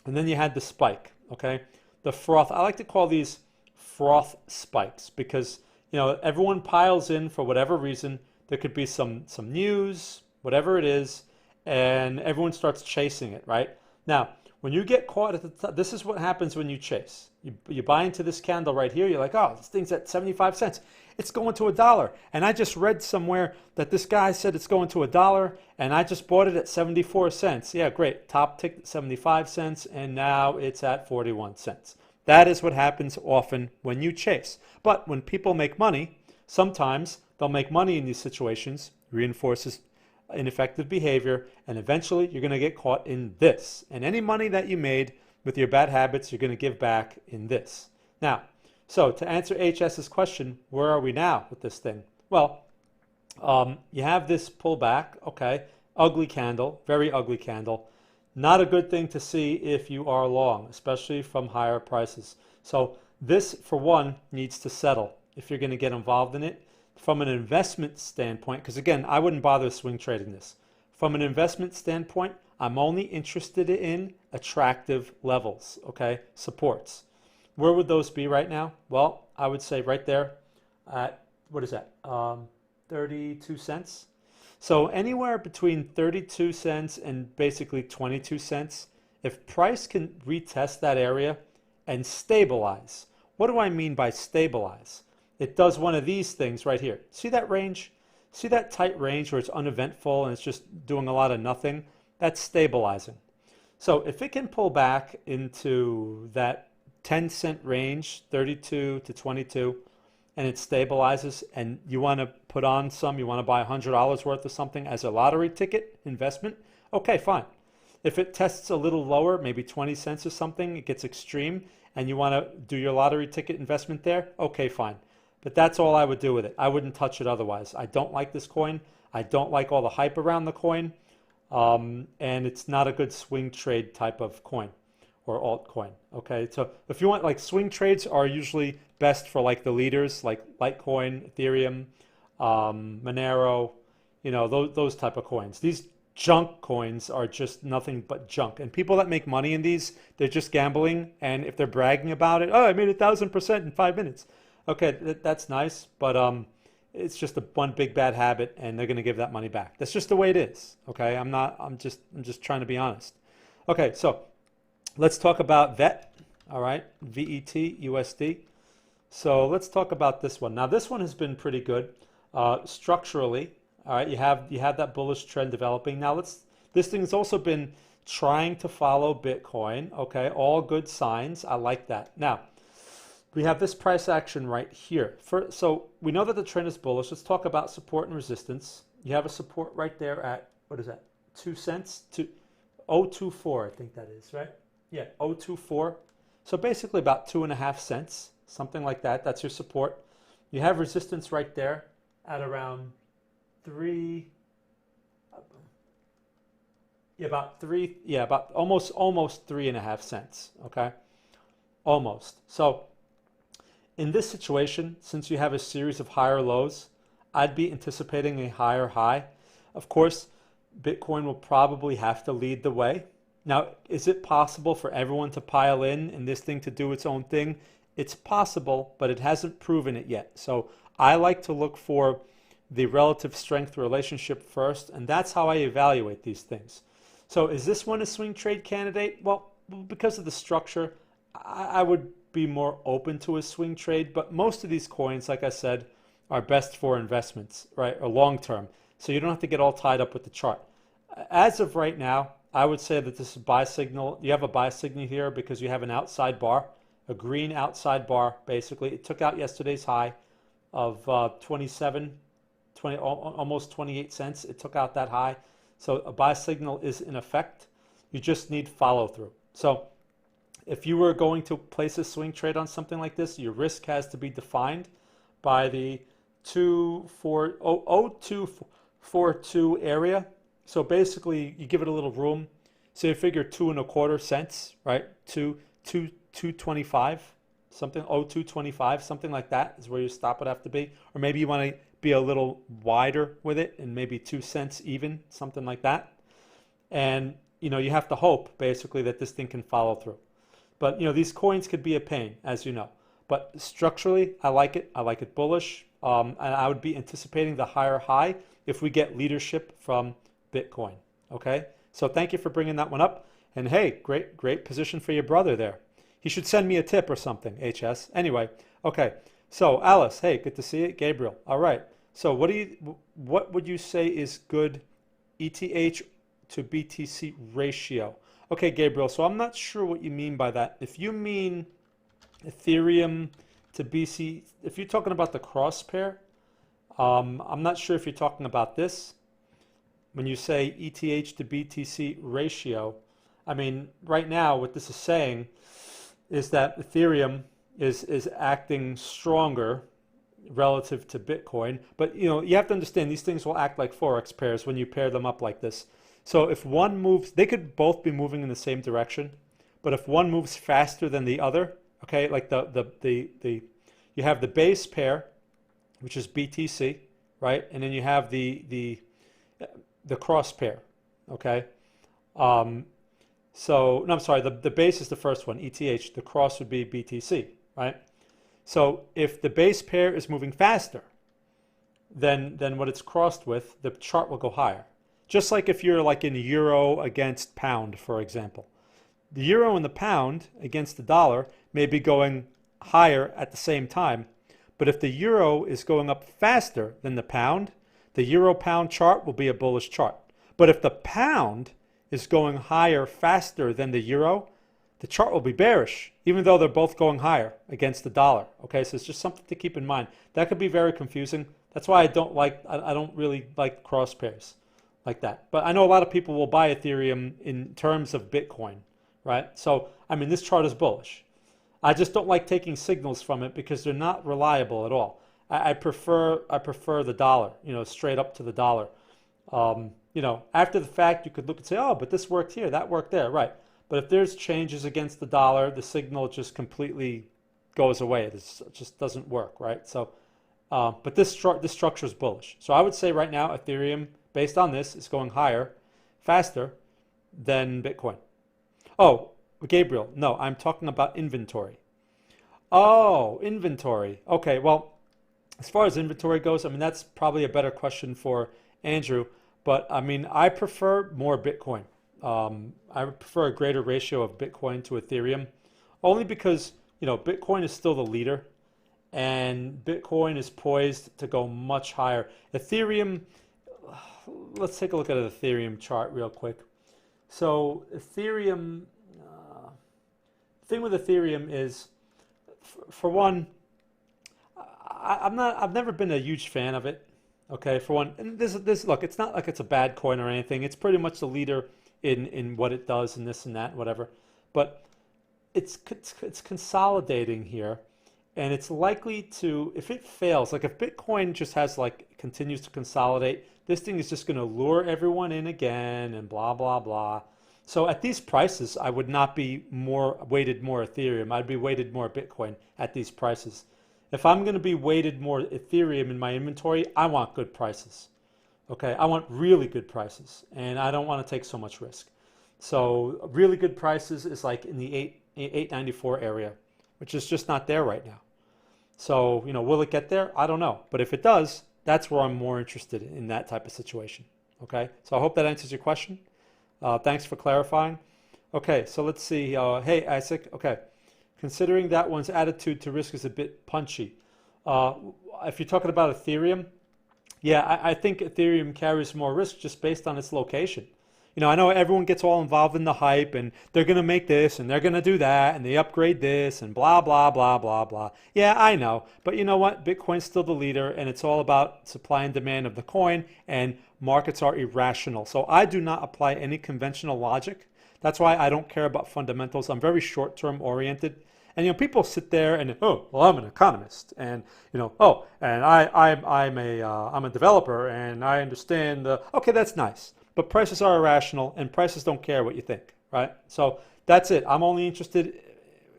and then you had the spike, okay? The froth, I like to call these froth spikes because, you know, everyone piles in for whatever reason. There could be some news, whatever it is, and everyone starts chasing it, right? Now, when you get caught at the top, this is what happens when you chase. You buy into this candle right here. You're like, oh, this thing's at 75 cents. It's going to $1. And I just read somewhere that this guy said it's going to $1, and I just bought it at 74 cents. Yeah, great. Top ticked at 75 cents, and now it's at 41 cents. That is what happens often when you chase. But when people make money, sometimes they'll make money in these situations, reinforces ineffective behavior, and eventually you're going to get caught in this. And any money that you made with your bad habits, you're going to give back in this. Now, so to answer HS's question, where are we now with this thing? Well, you have this pullback, okay, ugly candle, very ugly candle. Not a good thing to see if you are long, especially from higher prices. So this, for one, needs to settle if you're going to get involved in it. From an investment standpoint, because again, I wouldn't bother swing trading this. From an investment standpoint, I'm only interested in attractive levels, okay, supports. Where would those be right now? Well, I would say right there at, what is that, 32 cents? So anywhere between 32 cents and basically 22 cents, if price can retest that area and stabilize. What do I mean by stabilize? It does one of these things right here. See that range? See that tight range where it's uneventful and it's just doing a lot of nothing? That's stabilizing. So if it can pull back into that 10-cent range, 32 to 22, and it stabilizes, and you want to put on some, you want to buy $100 worth of something as a lottery ticket investment, okay, fine. If it tests a little lower, maybe 20 cents or something, it gets extreme, and you want to do your lottery ticket investment there, okay, fine. But that's all I would do with it. I wouldn't touch it otherwise. I don't like this coin. I don't like all the hype around the coin. And it's not a good swing trade type of coin or altcoin. Okay, so if you want, like, swing trades are usually best for like the leaders, like Litecoin, Ethereum, Monero, you know, those type of coins. These junk coins are just nothing but junk. And people that make money in these, they're just gambling. And if they're bragging about it, oh, I made 1,000% in 5 minutes. Okay, that's nice, but it's just one big bad habit, and they're going to give that money back. That's just the way it is. Okay, I'm just trying to be honest. Okay, so let's talk about VET. All right, VETUSD. So let's talk about this one. Now this one has been pretty good structurally. All right, you have that bullish trend developing. Now this thing has also been trying to follow Bitcoin. Okay, all good signs. I like that. Now, we have this price action right here. So we know that the trend is bullish. Let's talk about support and resistance. You have a support right there at, what is that, 2 cents? 0.024, I think that is, right? Yeah, 0.024. So basically about 2.5 cents, something like that. That's your support. You have resistance right there at around 3. Yeah, about almost 3.5 cents. Okay, almost. So in this situation, since you have a series of higher lows, I'd be anticipating a higher high. Of course, Bitcoin will probably have to lead the way. Now, is it possible for everyone to pile in and this thing to do its own thing? It's possible, but it hasn't proven it yet. So I like to look for the relative strength relationship first, and that's how I evaluate these things. So is this one a swing trade candidate? Well, because of the structure, I would be more open to a swing trade, but most of these coins, like I said, are best for investments, right, or long term. So you don't have to get all tied up with the chart. As of right now, I would say that this is buy signal. You have a buy signal here because you have an outside bar, a green outside bar, basically. It took out yesterday's high of 20, almost 28 cents. It took out that high. So a buy signal is in effect. You just need follow through. So if you were going to place a swing trade on something like this, your risk has to be defined by the 0.242 area. So basically, you give it a little room. So you figure 2.25 cents, right? 2.25, something 0.225, something like that is where your stop would have to be. Or maybe you want to be a little wider with it and maybe 2 cents even, something like that. And you have to hope basically that this thing can follow through. But these coins could be a pain, as you know. But structurally, I like it. I like it bullish. And I would be anticipating the higher high if we get leadership from Bitcoin. Okay, so thank you for bringing that one up. And hey, great position for your brother there. He should send me a tip or something, HS. Anyway, okay. So Alice, hey, good to see you. Gabriel, all right. So what would you say is good ETH to BTC ratio? Okay, Gabriel. So I'm not sure what you mean by that. If you mean Ethereum to BC, if you're talking about the cross pair, I'm not sure if you're talking about this. When you say ETH to BTC ratio, I mean, right now what this is saying is that Ethereum is acting stronger relative to Bitcoin. But you have to understand these things will act like Forex pairs when you pair them up like this. So if one moves, they could both be moving in the same direction, but if one moves faster than the other, okay, like you have the base pair, which is BTC, right? And then you have the cross pair, okay? So, no, I'm sorry, the base is the first one, ETH, the cross would be BTC, right? So if the base pair is moving faster than what it's crossed with, the chart will go higher. Just like if you're like in euro against pound, for example. The euro and the pound against the dollar may be going higher at the same time, but if the euro is going up faster than the euro pound chart will be a bullish chart. But if the pound is going higher faster than the euro, the chart will be bearish, even though they're both going higher against the dollar. Okay, so it's just something to keep in mind. That could be very confusing. That's why I don't really like cross pairs like that. But I know a lot of people will buy Ethereum in terms of Bitcoin, right? So, I mean, this chart is bullish. I just don't like taking signals from it because they're not reliable at all. I prefer the dollar, straight up to the dollar. After the fact, you could look and say, oh, but this worked here, that worked there, right? But if there's changes against the dollar, the signal just completely goes away. It just doesn't work, right? So, but this structure is bullish. So I would say right now, Ethereum, based on this, is going higher, faster than Bitcoin. Oh, Gabriel, no, I'm talking about inventory. Oh, inventory. Okay, well, as far as inventory goes, I mean, that's probably a better question for Andrew. But I mean, I prefer more Bitcoin. I prefer a greater ratio of Bitcoin to Ethereum, only because, Bitcoin is still the leader and Bitcoin is poised to go much higher. Ethereum, let's take a look at an Ethereum chart real quick. So Ethereum, the thing with Ethereum is, for one, I've never been a huge fan of it. Okay, for one, and this look, it's not like it's a bad coin or anything. It's pretty much the leader in what it does and this and that, whatever. But it's consolidating here, and it's likely to, if it fails, like if Bitcoin just has like continues to consolidate, this thing is just going to lure everyone in again and blah blah blah. So at these prices, I would not be weighted more Ethereum. I'd be weighted more Bitcoin at these prices. If I'm going to be weighted more Ethereum in my inventory, I want good prices. Okay, I want really good prices, and I don't want to take so much risk. So really good prices is like in the 894 area, which is just not there right now. So, you know, will it get there? I don't know. But if it does, that's where I'm more interested in that type of situation. Okay, so I hope that answers your question. Thanks for clarifying. Okay, so let's see. Hey, Isaac. Okay, considering that one's attitude to risk is a bit punchy. If you're talking about Ethereum, yeah, I think Ethereum carries more risk just based on its location. You know, I know everyone gets all involved in the hype and they're going to make this and they're going to do that and they upgrade this and blah, blah, blah, blah, blah. Yeah, I know. But you know what? Bitcoin's still the leader, and it's all about supply and demand of the coin, and markets are irrational. So I do not apply any conventional logic. That's why I don't care about fundamentals. I'm very short-term oriented. And, you know, people sit there and, oh, well, I'm an economist, and, you know, oh, and I'm a developer, and I understand okay, that's nice. But prices are irrational, and prices don't care what you think, right? So that's it. I'm only interested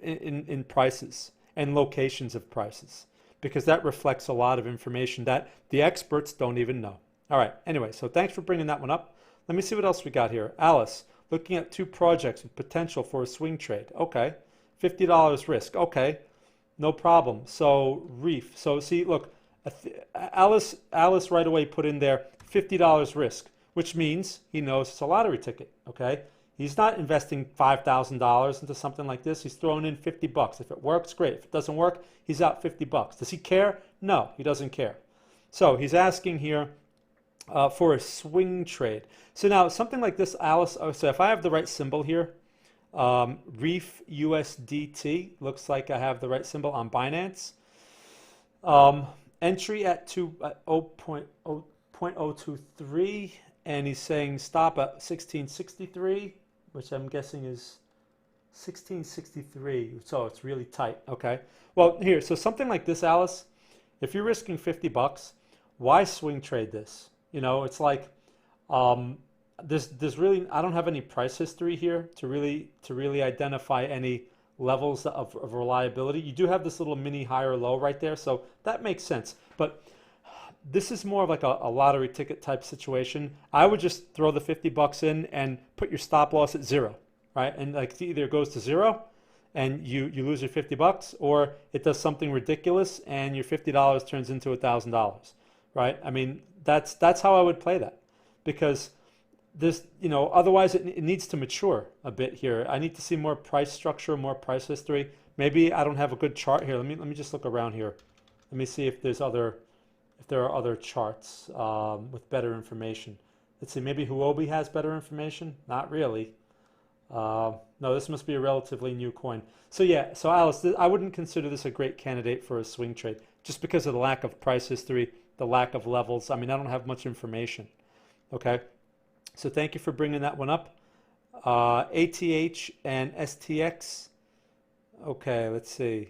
in prices and locations of prices, because that reflects a lot of information that the experts don't even know. All right, anyway, so thanks for bringing that one up. Let me see what else we got here. Alice, looking at 2 projects with potential for a swing trade. Okay, $50 risk. Okay, no problem. So Reef. So see, look, Alice right away put in there $50 risk, which means he knows it's a lottery ticket, okay? He's not investing $5,000 into something like this. He's throwing in 50 bucks. If it works, great. If it doesn't work, he's out 50 bucks. Does he care? No, he doesn't care. So he's asking here for a swing trade. So now something like this, Alice, so if I have the right symbol here, ReefUSDT, looks like I have the right symbol on Binance. Entry at 0.023. And he's saying stop at 1663, which I'm guessing is 1663. So it's really tight. Okay. Well, here, so something like this, Alice, if you're risking 50 bucks, why swing trade this? You know, it's like there's really, I don't have any price history here to really identify any levels of reliability. You do have this little mini high or low right there, so that makes sense. But this is more of like a lottery ticket type situation. I would just throw the 50 bucks in and put your stop loss at 0, right? And like it either goes to 0 and you lose your 50 bucks, or it does something ridiculous and your $50 turns into $1,000, right? I mean, that's how I would play that, because this, you know, otherwise it needs to mature a bit here. I need to see more price structure, more price history. Maybe I don't have a good chart here. Let me just look around here. Let me see if there are other charts with better information. Let's see, maybe Huobi has better information? Not really. No, this must be a relatively new coin. So yeah, so Alice, I wouldn't consider this a great candidate for a swing trade, just because of the lack of price history, the lack of levels. I mean, I don't have much information. Okay, so thank you for bringing that one up. ATH and STX. Okay, let's see.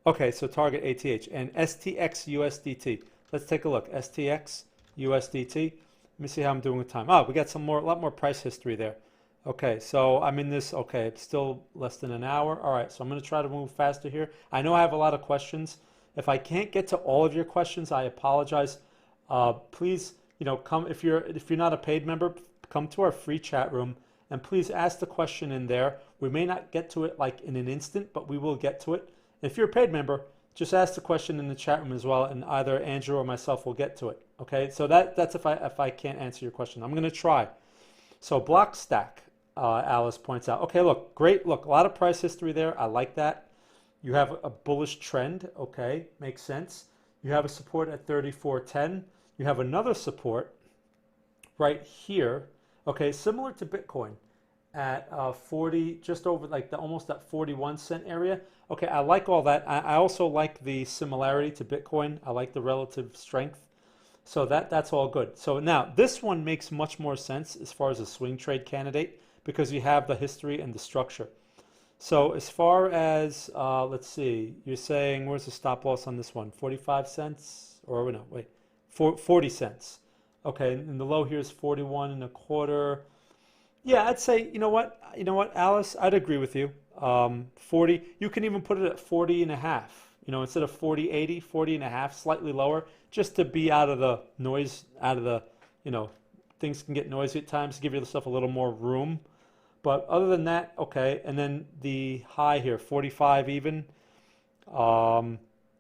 Okay, so target ATH and STX USDT. Let's take a look. STX USDT. Let me see how I'm doing with time. Oh, we got a lot more price history there. Okay, so I'm in this. Okay, it's still less than an hour. All right, so I'm going to try to move faster here. I know I have a lot of questions. If I can't get to all of your questions, I apologize. Please, you know, come if you're not a paid member, come to our free chat room and please ask the question in there. We may not get to it like in an instant, but we will get to it. If you're a paid member, just ask the question in the chat room as well, and either Andrew or myself will get to it. Okay, so that's if I can't answer your question. I'm going to try. So Blockstack, Alice points out. Okay, look, great. Look, a lot of price history there. I like that. You have a bullish trend. Okay, makes sense. You have a support at 34.10. You have another support right here. Okay, similar to Bitcoin at 40, just over like almost that 41 cent area. Okay, I like all that. I also like the similarity to Bitcoin. I like the relative strength. So that's all good. So now this one makes much more sense as far as a swing trade candidate, because you have the history and the structure. So as far as, let's see, you're saying, where's the stop loss on this one? 45 cents? Or no, wait, 40 cents. Okay, and the low here is 41 and a quarter. Yeah, I'd say, you know what, Alice, I'd agree with you. 40, you can even put it at 40 and a half, instead of 40.80, 40 and a half, slightly lower, just to be out of the noise, out of the, things can get noisy at times, give yourself a little more room. But other than that, okay. And then the high here, 45 even,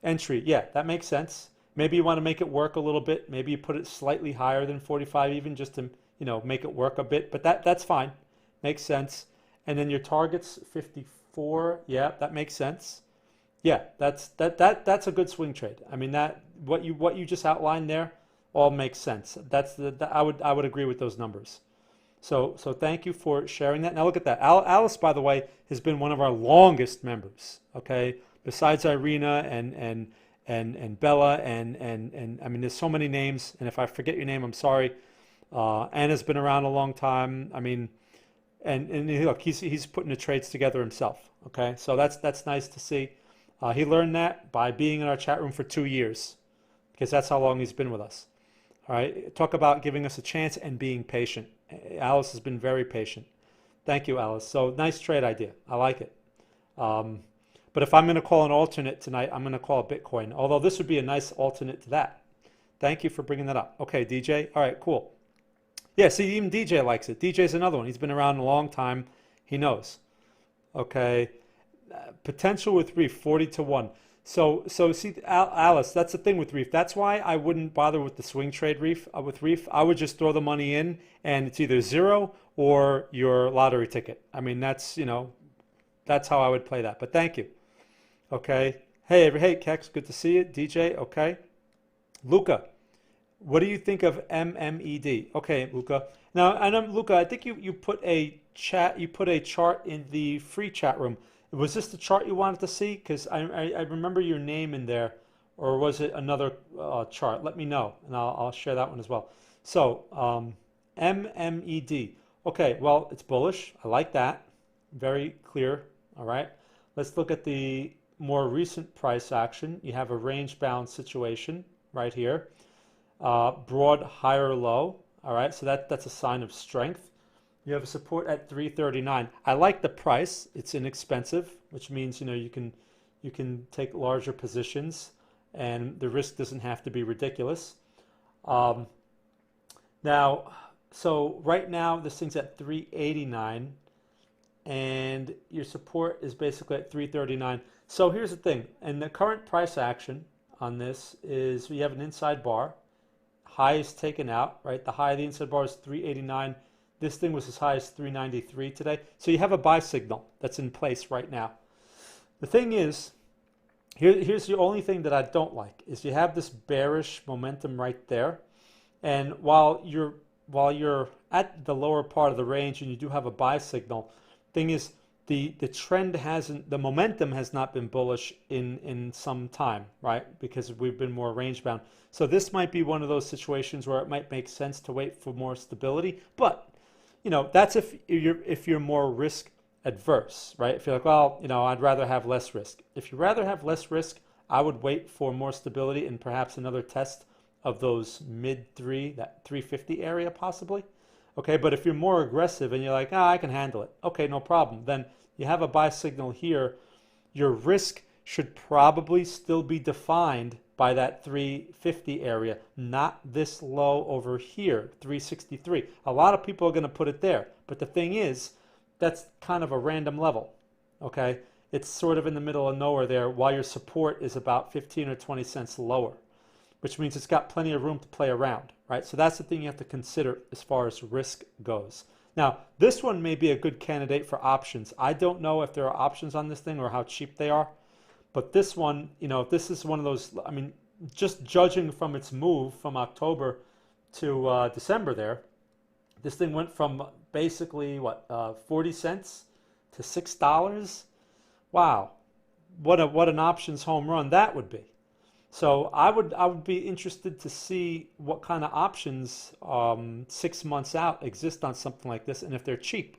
entry. Yeah, that makes sense. Maybe you want to make it work a little bit. Maybe you put it slightly higher than 45 even, just to, make it work a bit. But that's fine. Makes sense. And then your target's 54. Yeah, that makes sense. Yeah, that's a good swing trade. I mean, that what you just outlined there all makes sense. I would agree with those numbers. So thank you for sharing that. Now look at that. Alice, by the way, has been one of our longest members. Okay, besides Irina and Bella and I mean, there's so many names. And if I forget your name, I'm sorry. Anna's been around a long time. I mean, and look, he's putting the trades together himself. Okay, so that's nice to see. He learned that by being in our chat room for 2 years, because that's how long he's been with us. All right, talk about giving us a chance and being patient. Alice has been very patient. Thank you, Alice. So nice trade idea. I like it. But if I'm going to call an alternate tonight, I'm going to call Bitcoin, although this would be a nice alternate to that. Thank you for bringing that up. Okay, DJ. All right, cool. Yeah, see, even DJ likes it. DJ's another one. He's been around a long time. He knows. Okay. Potential with Reef, 40 to 1. So see, Alice, that's the thing with Reef. That's why I wouldn't bother with the swing trade with Reef. I would just throw the money in, and it's either zero or your lottery ticket. I mean, that's how I would play that. But thank you. Okay. Hey, Kex, good to see you. DJ, okay. Luca, what do you think of MMED? Okay, Luca. Now, Luca, I think you put a chart in the free chat room. Was this the chart you wanted to see? Because I remember your name in there, or was it another chart? Let me know, and I'll share that one as well. So MMED. Okay, well, it's bullish. I like that. Very clear. All right. Let's look at the more recent price action. You have a range-bound situation right here. Broad higher low. All right, so that's a sign of strength. You have a support at 339. I like the price. It's inexpensive, which means you can take larger positions, and the risk doesn't have to be ridiculous. Now, so right now this thing's at 389, and your support is basically at 339. So here's the thing, and the current price action on this is we have an inside bar. High is taken out, right? The high of the inside bar is 389. This thing was as high as 393 today. So you have a buy signal that's in place right now. The thing is, here's the only thing that I don't like, is you have this bearish momentum right there. And while you're at the lower part of the range and you do have a buy signal, thing is the trend hasn't, the momentum has not been bullish in some time, right? Because we've been more range bound. So this might be one of those situations where it might make sense to wait for more stability. But that's if you're more risk adverse, right? If you're like, well, I'd rather have less risk. If you rather have less risk, I would wait for more stability and perhaps another test of those mid-3, that 350 area possibly. Okay, but if you're more aggressive and you're like, I can handle it. Okay, no problem. Then you have a buy signal here. Your risk should probably still be defined by that 350 area, not this low over here, 363. A lot of people are going to put it there, but the thing is, that's kind of a random level, okay? It's sort of in the middle of nowhere there, while your support is about 15 or 20 cents lower, which means it's got plenty of room to play around, right? So that's the thing you have to consider as far as risk goes. Now, this one may be a good candidate for options. I don't know if there are options on this thing or how cheap they are. But this one, this is one of those, I mean, just judging from its move from October to December there, this thing went from basically, 40 cents to $6? Wow. What an options home run that would be. So I would be interested to see what kind of options 6 months out exist on something like this, and if they're cheap.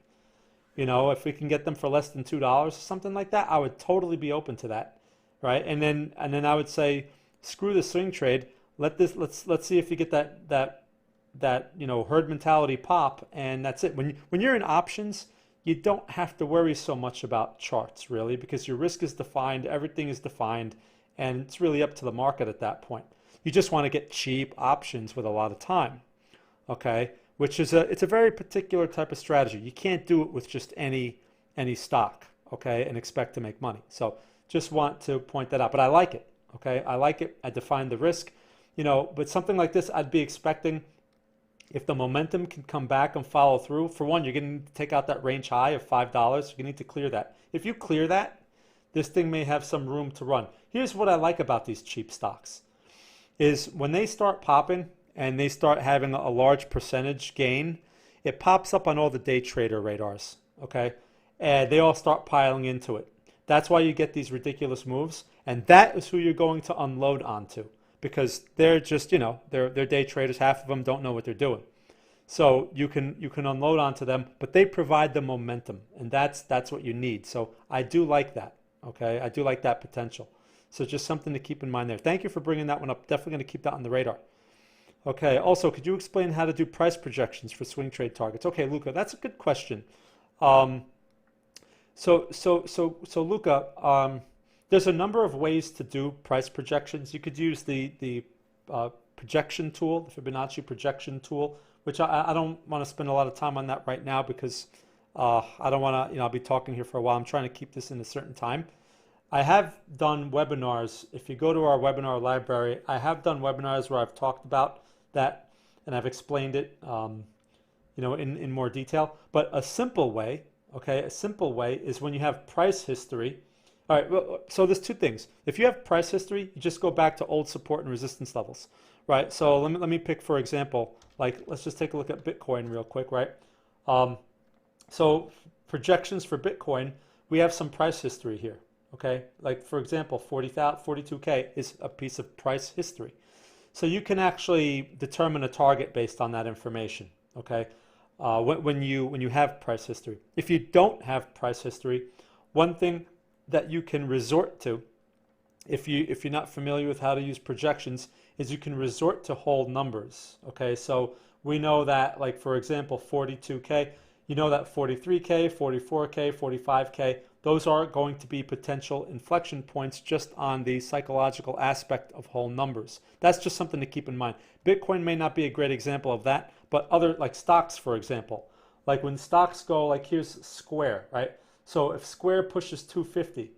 You know, if we can get them for less than $2 or something like that, I would totally be open to that, right? And then I would say, screw the swing trade. Let's see if you get that you know, herd mentality pop, and that's it. When you're in options, you don't have to worry so much about charts really, because your risk is defined, everything is defined, and it's really up to the market at that point. You just want to get cheap options with a lot of time, okay? Which is it's a very particular type of strategy. You can't do it with just any stock, okay, and expect to make money. So just want to point that out. But I like it, okay? I like it. I define the risk, you know. But something like this, I'd be expecting, if the momentum can come back and follow through. For one, you're going to take out that range high of $5. You're going to need to clear that. If you clear that, this thing may have some room to run. Here's what I like about these cheap stocks, is when they start popping and they start having a large percentage gain, it pops up on all the day trader radars, okay? And they all start piling into it. That's why you get these ridiculous moves, and that is who you're going to unload onto, because they're just, you know, they're day traders. Half of them don't know what they're doing. So you can unload onto them, but they provide the momentum, and that's what you need. So I do like that, okay? I do like that potential. So just something to keep in mind there. Thank you for bringing that one up. Definitely going to keep that on the radar. Okay, also, could you explain how to do price projections for swing trade targets? Okay, Luca, that's a good question. So Luca, there's a number of ways to do price projections. You could use the projection tool, the Fibonacci projection tool, which I don't want to spend a lot of time on that right now, because I don't want to, you know, I'll be talking here for a while. I'm trying to keep this in a certain time. I have done webinars. If you go to our webinar library, I have done webinars where I've talked about that, and I've explained it, you know, in more detail. But a simple way, okay, a simple way is when you have price history. All right, well, so there's two things. If you have price history, you just go back to old support and resistance levels, right? So let me pick, for example, like, let's just take a look at Bitcoin real quick, right? So projections for Bitcoin, we have some price history here, okay? Like, for example, 42K is a piece of price history. So you can actually determine a target based on that information, okay? When you have price history. If you don't have price history, one thing that you can resort to, if you're not familiar with how to use projections, is you can resort to whole numbers, okay? So we know that, like, for example, 42K, you know that 43K, 44K, 45K, those are going to be potential inflection points just on the psychological aspect of whole numbers. That's just something to keep in mind. Bitcoin may not be a great example of that, but other, like stocks, for example. Like when stocks go, like here's Square, right? So if Square pushes 250,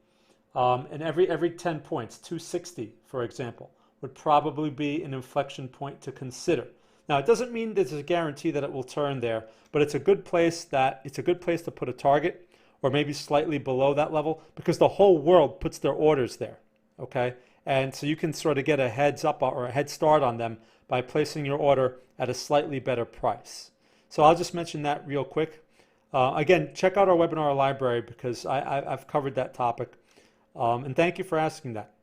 and every 10 points, 260, for example, would probably be an inflection point to consider. Now, it doesn't mean there's a guarantee that it will turn there, but it's a good place to put a target, or maybe slightly below that level, because the whole world puts their orders there, okay? And so you can sort of get a heads up or a head start on them by placing your order at a slightly better price. So I'll just mention that real quick. Again, check out our webinar library, because I've covered that topic. And thank you for asking that.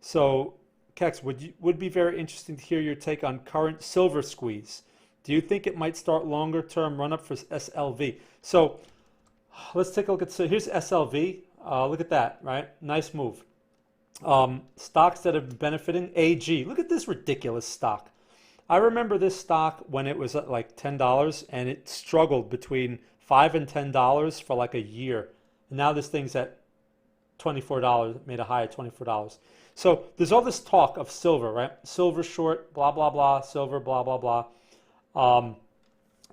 So, Kex, would be very interesting to hear your take on current silver squeeze. Do you think it might start longer term run up for SLV? So let's take a look at, so here's SLV. Look at that, right? Nice move. Stocks that have been benefiting, AG. Look at this ridiculous stock. I remember this stock when it was at like $10, and it struggled between $5 and $10 for like a year. And now this thing's at $24, made a high at $24. So there's all this talk of silver, right? Silver short, blah, blah, blah, silver, blah, blah, blah.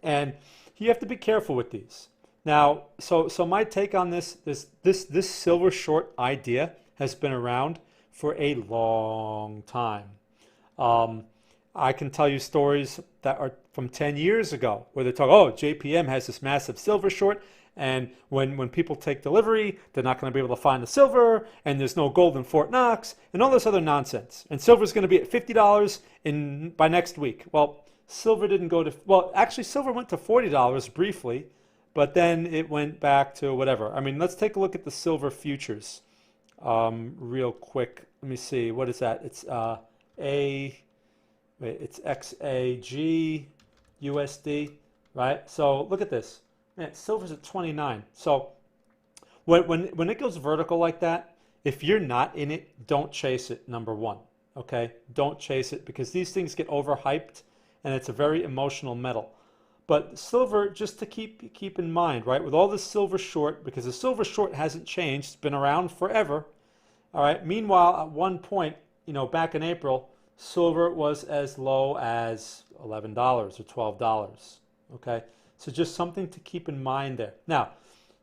And you have to be careful with these. Now, so my take on this silver short idea has been around for a long time. I can tell you stories that are from 10 years ago where they talk, oh, JPM has this massive silver short, and when people take delivery, they're not going to be able to find the silver, and there's no gold in Fort Knox, and all this other nonsense. And silver's going to be at $50 by next week. Well, silver didn't go to, well, actually silver went to $40 briefly, but then it went back to whatever. I mean, let's take a look at the silver futures real quick. Let me see. What is that? It's it's XAG USD, right? So look at this. Yeah, silver's at 29. So when it goes vertical like that, if you're not in it, don't chase it, number one. Okay? Don't chase it because these things get overhyped and it's a very emotional metal. But silver, just to keep in mind, right? With all this silver short, because the silver short hasn't changed, it's been around forever. All right. Meanwhile, at one point, back in April, silver was as low as $11 or $12. Okay. So just something to keep in mind there. Now,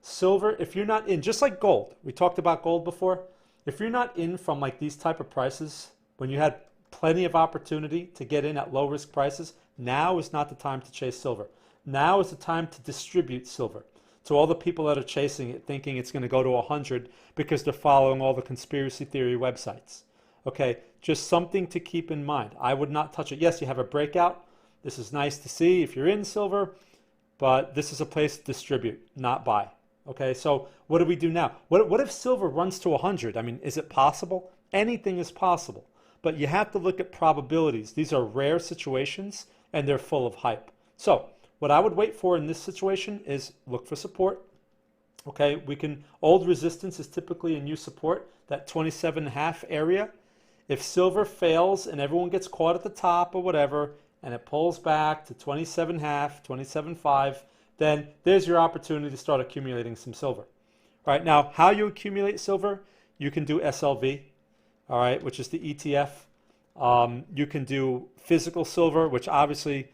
silver, if you're not in, just like gold, we talked about gold before. If you're not in from like these type of prices, when you had plenty of opportunity to get in at low risk prices, now is not the time to chase silver. Now is the time to distribute silver to all the people that are chasing it, thinking it's going to go to 100 because they're following all the conspiracy theory websites. Okay, just something to keep in mind. I would not touch it. Yes, you have a breakout. This is nice to see if you're in silver, but this is a place to distribute, not buy. Okay, so what do we do now? What if silver runs to 100? I mean, is it possible? Anything is possible, but you have to look at probabilities. These are rare situations and they're full of hype. So what I would wait for in this situation is look for support. Okay, old resistance is typically a new support, that 27.5 area. If silver fails and everyone gets caught at the top or whatever, and it pulls back to 27.5, 27.5, then there's your opportunity to start accumulating some silver. All right, now how you accumulate silver, you can do SLV, all right, which is the ETF. You can do physical silver, which obviously,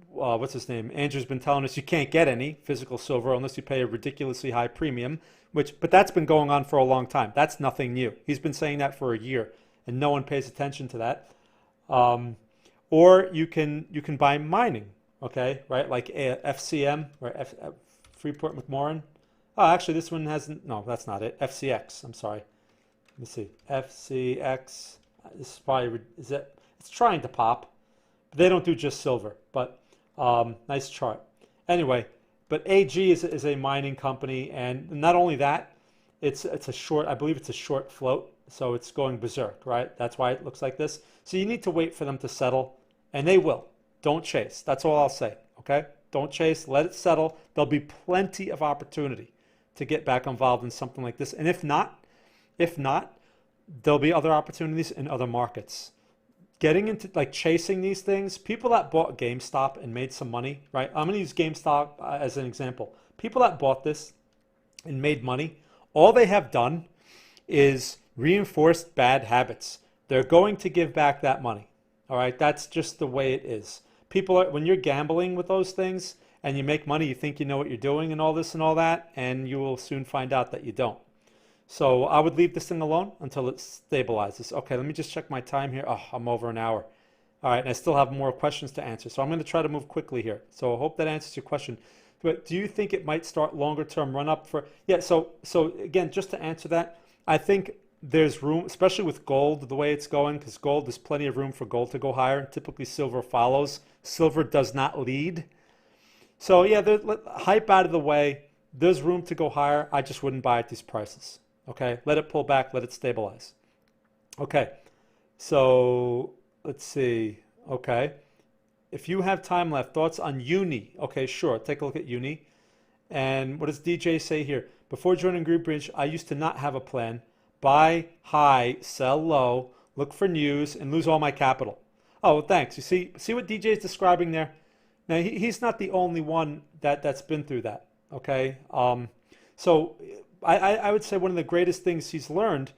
what's his name? Andrew's been telling us you can't get any physical silver unless you pay a ridiculously high premium, but that's been going on for a long time. That's nothing new. He's been saying that for a year, and no one pays attention to that. Or you can buy mining, okay, right? Like FCM or Freeport McMoran. Oh, actually, this one hasn't. No, that's not it. FCX. I'm sorry. Let me see. FCX. This is probably it's trying to pop. But they don't do just silver, but nice chart. Anyway, but AG is a mining company, and not only that, it's a short. I believe it's a short float, so it's going berserk, right? That's why it looks like this. So you need to wait for them to settle, and they will. Don't chase. That's all I'll say. Okay? Don't chase. Let it settle. There'll be plenty of opportunity to get back involved in something like this, and if not, there'll be other opportunities in other markets. Getting into like chasing these things, people that bought GameStop and made some money, right? I'm going to use GameStop as an example. People that bought this and made money, all they have done is reinforced bad habits. They're going to give back that money. All right, that's just the way it is. People when you're gambling with those things and you make money, you think you know what you're doing and all this and all that, and you will soon find out that you don't. So I would leave this thing alone until it stabilizes. Okay, let me just check my time here. Oh, I'm over an hour. All right, and I still have more questions to answer. So I'm going to try to move quickly here. So I hope that answers your question. But do you think it might start longer term run up for? Yeah, so again, just to answer that, I think there's room, especially with gold, the way it's going, because gold, there's plenty of room for gold to go higher. Typically silver follows. Silver does not lead. So yeah, hype out of the way. There's room to go higher. I just wouldn't buy at these prices. Okay, let it pull back, let it stabilize. Okay, so let's see. Okay, if you have time left, thoughts on Uni? Okay, sure, take a look at Uni. And what does DJ say here? Before joining Greenbridge, I used to not have a plan. Buy high, sell low, look for news, and lose all my capital. Oh, well, thanks. You see what DJ is describing there? Now, he's not the only one that's been through that, okay? So I would say one of the greatest things he's learned,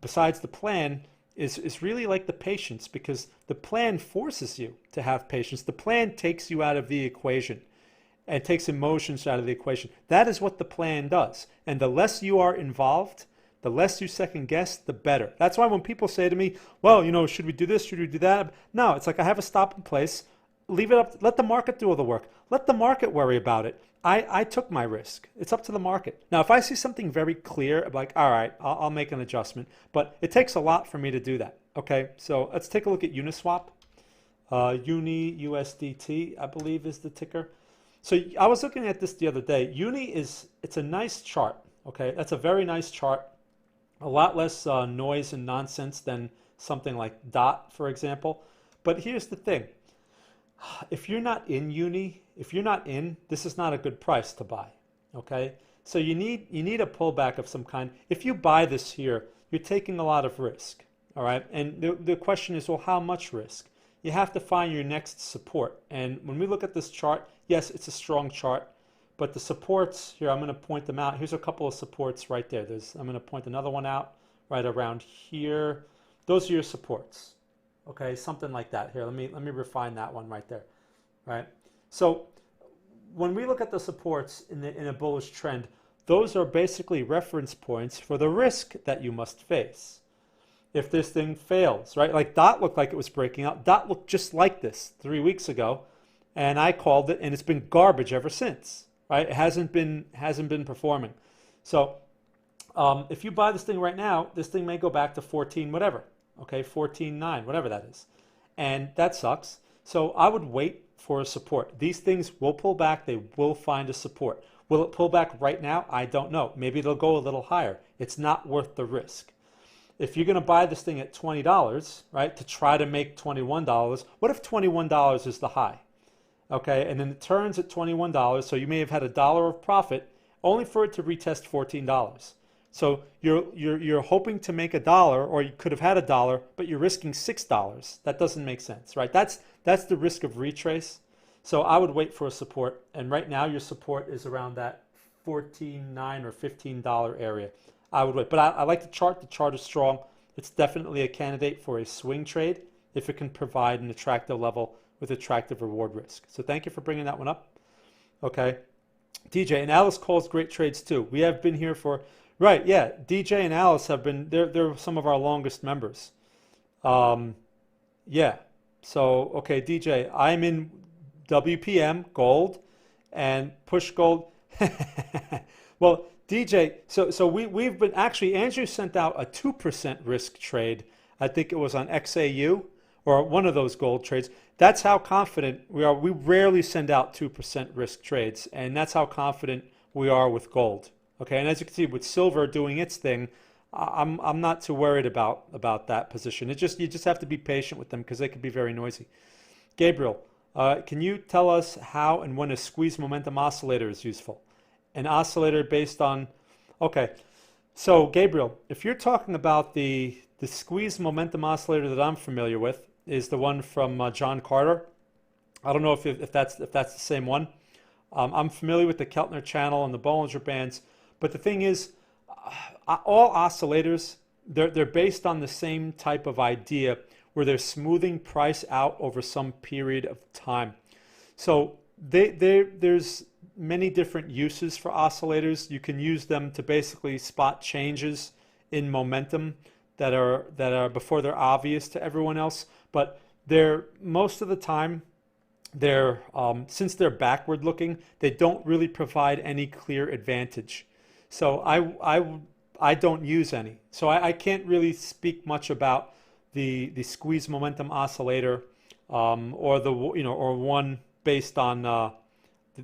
besides the plan, is really like the patience, because the plan forces you to have patience. The plan takes you out of the equation and takes emotions out of the equation. That is what the plan does. And the less you are involved, the less you second guess, the better. That's why when people say to me, well, should we do this? Should we do that? No, it's like I have a stop in place. Leave it up. Let the market do all the work. Let the market worry about it. I took my risk. It's up to the market. Now, if I see something very clear, I'm like, all right, I'll make an adjustment. But it takes a lot for me to do that. Okay, so let's take a look at Uniswap. ETHUSDT, I believe, is the ticker. So I was looking at this the other day. It's a nice chart. Okay, that's a very nice chart. A lot less noise and nonsense than something like DOT, for example. But here's the thing. If you're not in uni, if you're not in, this is not a good price to buy. Okay, so you need a pullback of some kind. If you buy this here, you're taking a lot of risk. All right, and the question is, well, how much risk? You have to find your next support. And when we look at this chart, yes, it's a strong chart, but the supports here, I'm going to point them out. Here's a couple of supports right there. I'm going to point another one out right around here. Those are your supports. Okay, something like that. Here, let me refine that one right there. Right. So when we look at the supports in a bullish trend, those are basically reference points for the risk that you must face. If this thing fails, right? Like DOT looked like it was breaking out. DOT looked just like this 3 weeks ago, and I called it, and it's been garbage ever since. Right? It hasn't been performing. So if you buy this thing right now, this thing may go back to 14 whatever. Okay, 14.9, whatever that is, and that sucks. So I would wait for a support. These things will pull back. They will find a support. Will it pull back right now? I don't know. Maybe it'll go a little higher. It's not worth the risk. If you're going to buy this thing at $20, right, to try to make $21, what if $21 is the high? Okay, and then it turns at $21, so you may have had $1 of profit, only for it to retest $14. So you're hoping to make $1, or you could have had $1, but you're risking $6. That doesn't make sense, right? That's the risk of retrace. So I would wait for a support, and right now your support is around that $14.9 or $15 area. I would wait, but I like the chart. The chart is strong. It's definitely a candidate for a swing trade if it can provide an attractive level with attractive reward risk. So thank you for bringing that one up. Okay, DJ and Alice calls great trades too. We have been here for. Right, yeah. DJ and Alice have been, they're some of our longest members. Yeah. So, okay, DJ, I'm in WPM, gold, and push gold. Well, DJ, so we've been, actually, Andrew sent out a 2% risk trade. I think it was on XAU, or one of those gold trades. That's how confident we are. We rarely send out 2% risk trades, and that's how confident we are with gold. Okay, and as you can see, with silver doing its thing, I'm not too worried about that position. You just have to be patient with them because they can be very noisy. Gabriel, can you tell us how and when a squeeze momentum oscillator is useful? An oscillator based on, okay. So Gabriel, if you're talking about the squeeze momentum oscillator that I'm familiar with is the one from John Carter. I don't know if that's the same one. I'm familiar with the Keltner channel and the Bollinger Bands. But the thing is, all oscillators, they're based on the same type of idea where they're smoothing price out over some period of time. So there's many different uses for oscillators. You can use them to basically spot changes in momentum that are before they're obvious to everyone else. But most of the time, since they're backward looking, they don't really provide any clear advantage. So I don't use any. So I can't really speak much about the squeeze momentum oscillator or one based on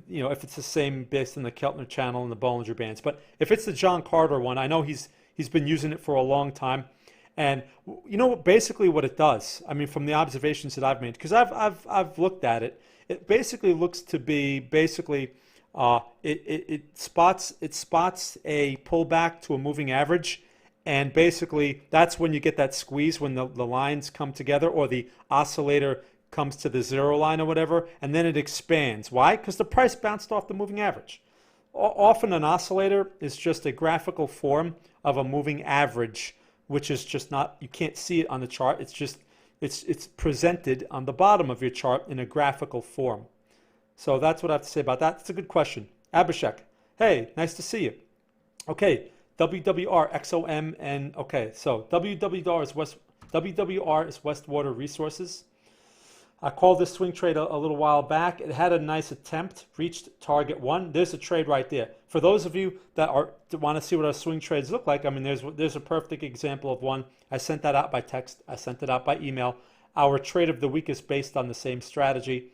if it's the same based on the Keltner channel and the Bollinger Bands. But if it's the John Carter one, I know he's been using it for a long time. And you know basically what it does. I mean, from the observations that I've made, because I've looked at it, it basically looks to be it spots a pullback to a moving average, and basically that's when you get that squeeze when the lines come together or the oscillator comes to the zero line or whatever, and then it expands. Why? Because the price bounced off the moving average. Often an oscillator is just a graphical form of a moving average, which is just not, you can't see it on the chart. It's just it's presented on the bottom of your chart in a graphical form. So that's what I have to say about that. It's a good question. Abhishek, hey, nice to see you. Okay, WWR, XOM, and okay, so WWR is Westwater Resources. I called this swing trade a little while back. It had a nice attempt, reached target 1. There's a trade right there. For those of you that want to see what our swing trades look like, I mean, there's a perfect example of one. I sent that out by text. I sent it out by email. Our trade of the week is based on the same strategy.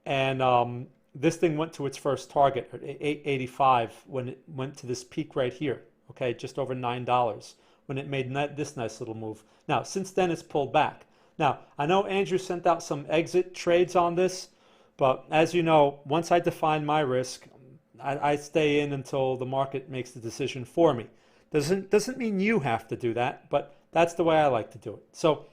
And this thing went to its first target at 885 when it went to this peak right here, okay, just over $9 when it made this nice little move. Now, since then, it's pulled back. Now, I know Andrew sent out some exit trades on this, But as you know, once I define my risk, I stay in until the market makes the decision for me. Doesn't mean you have to do that, but that's the way I like to do it. So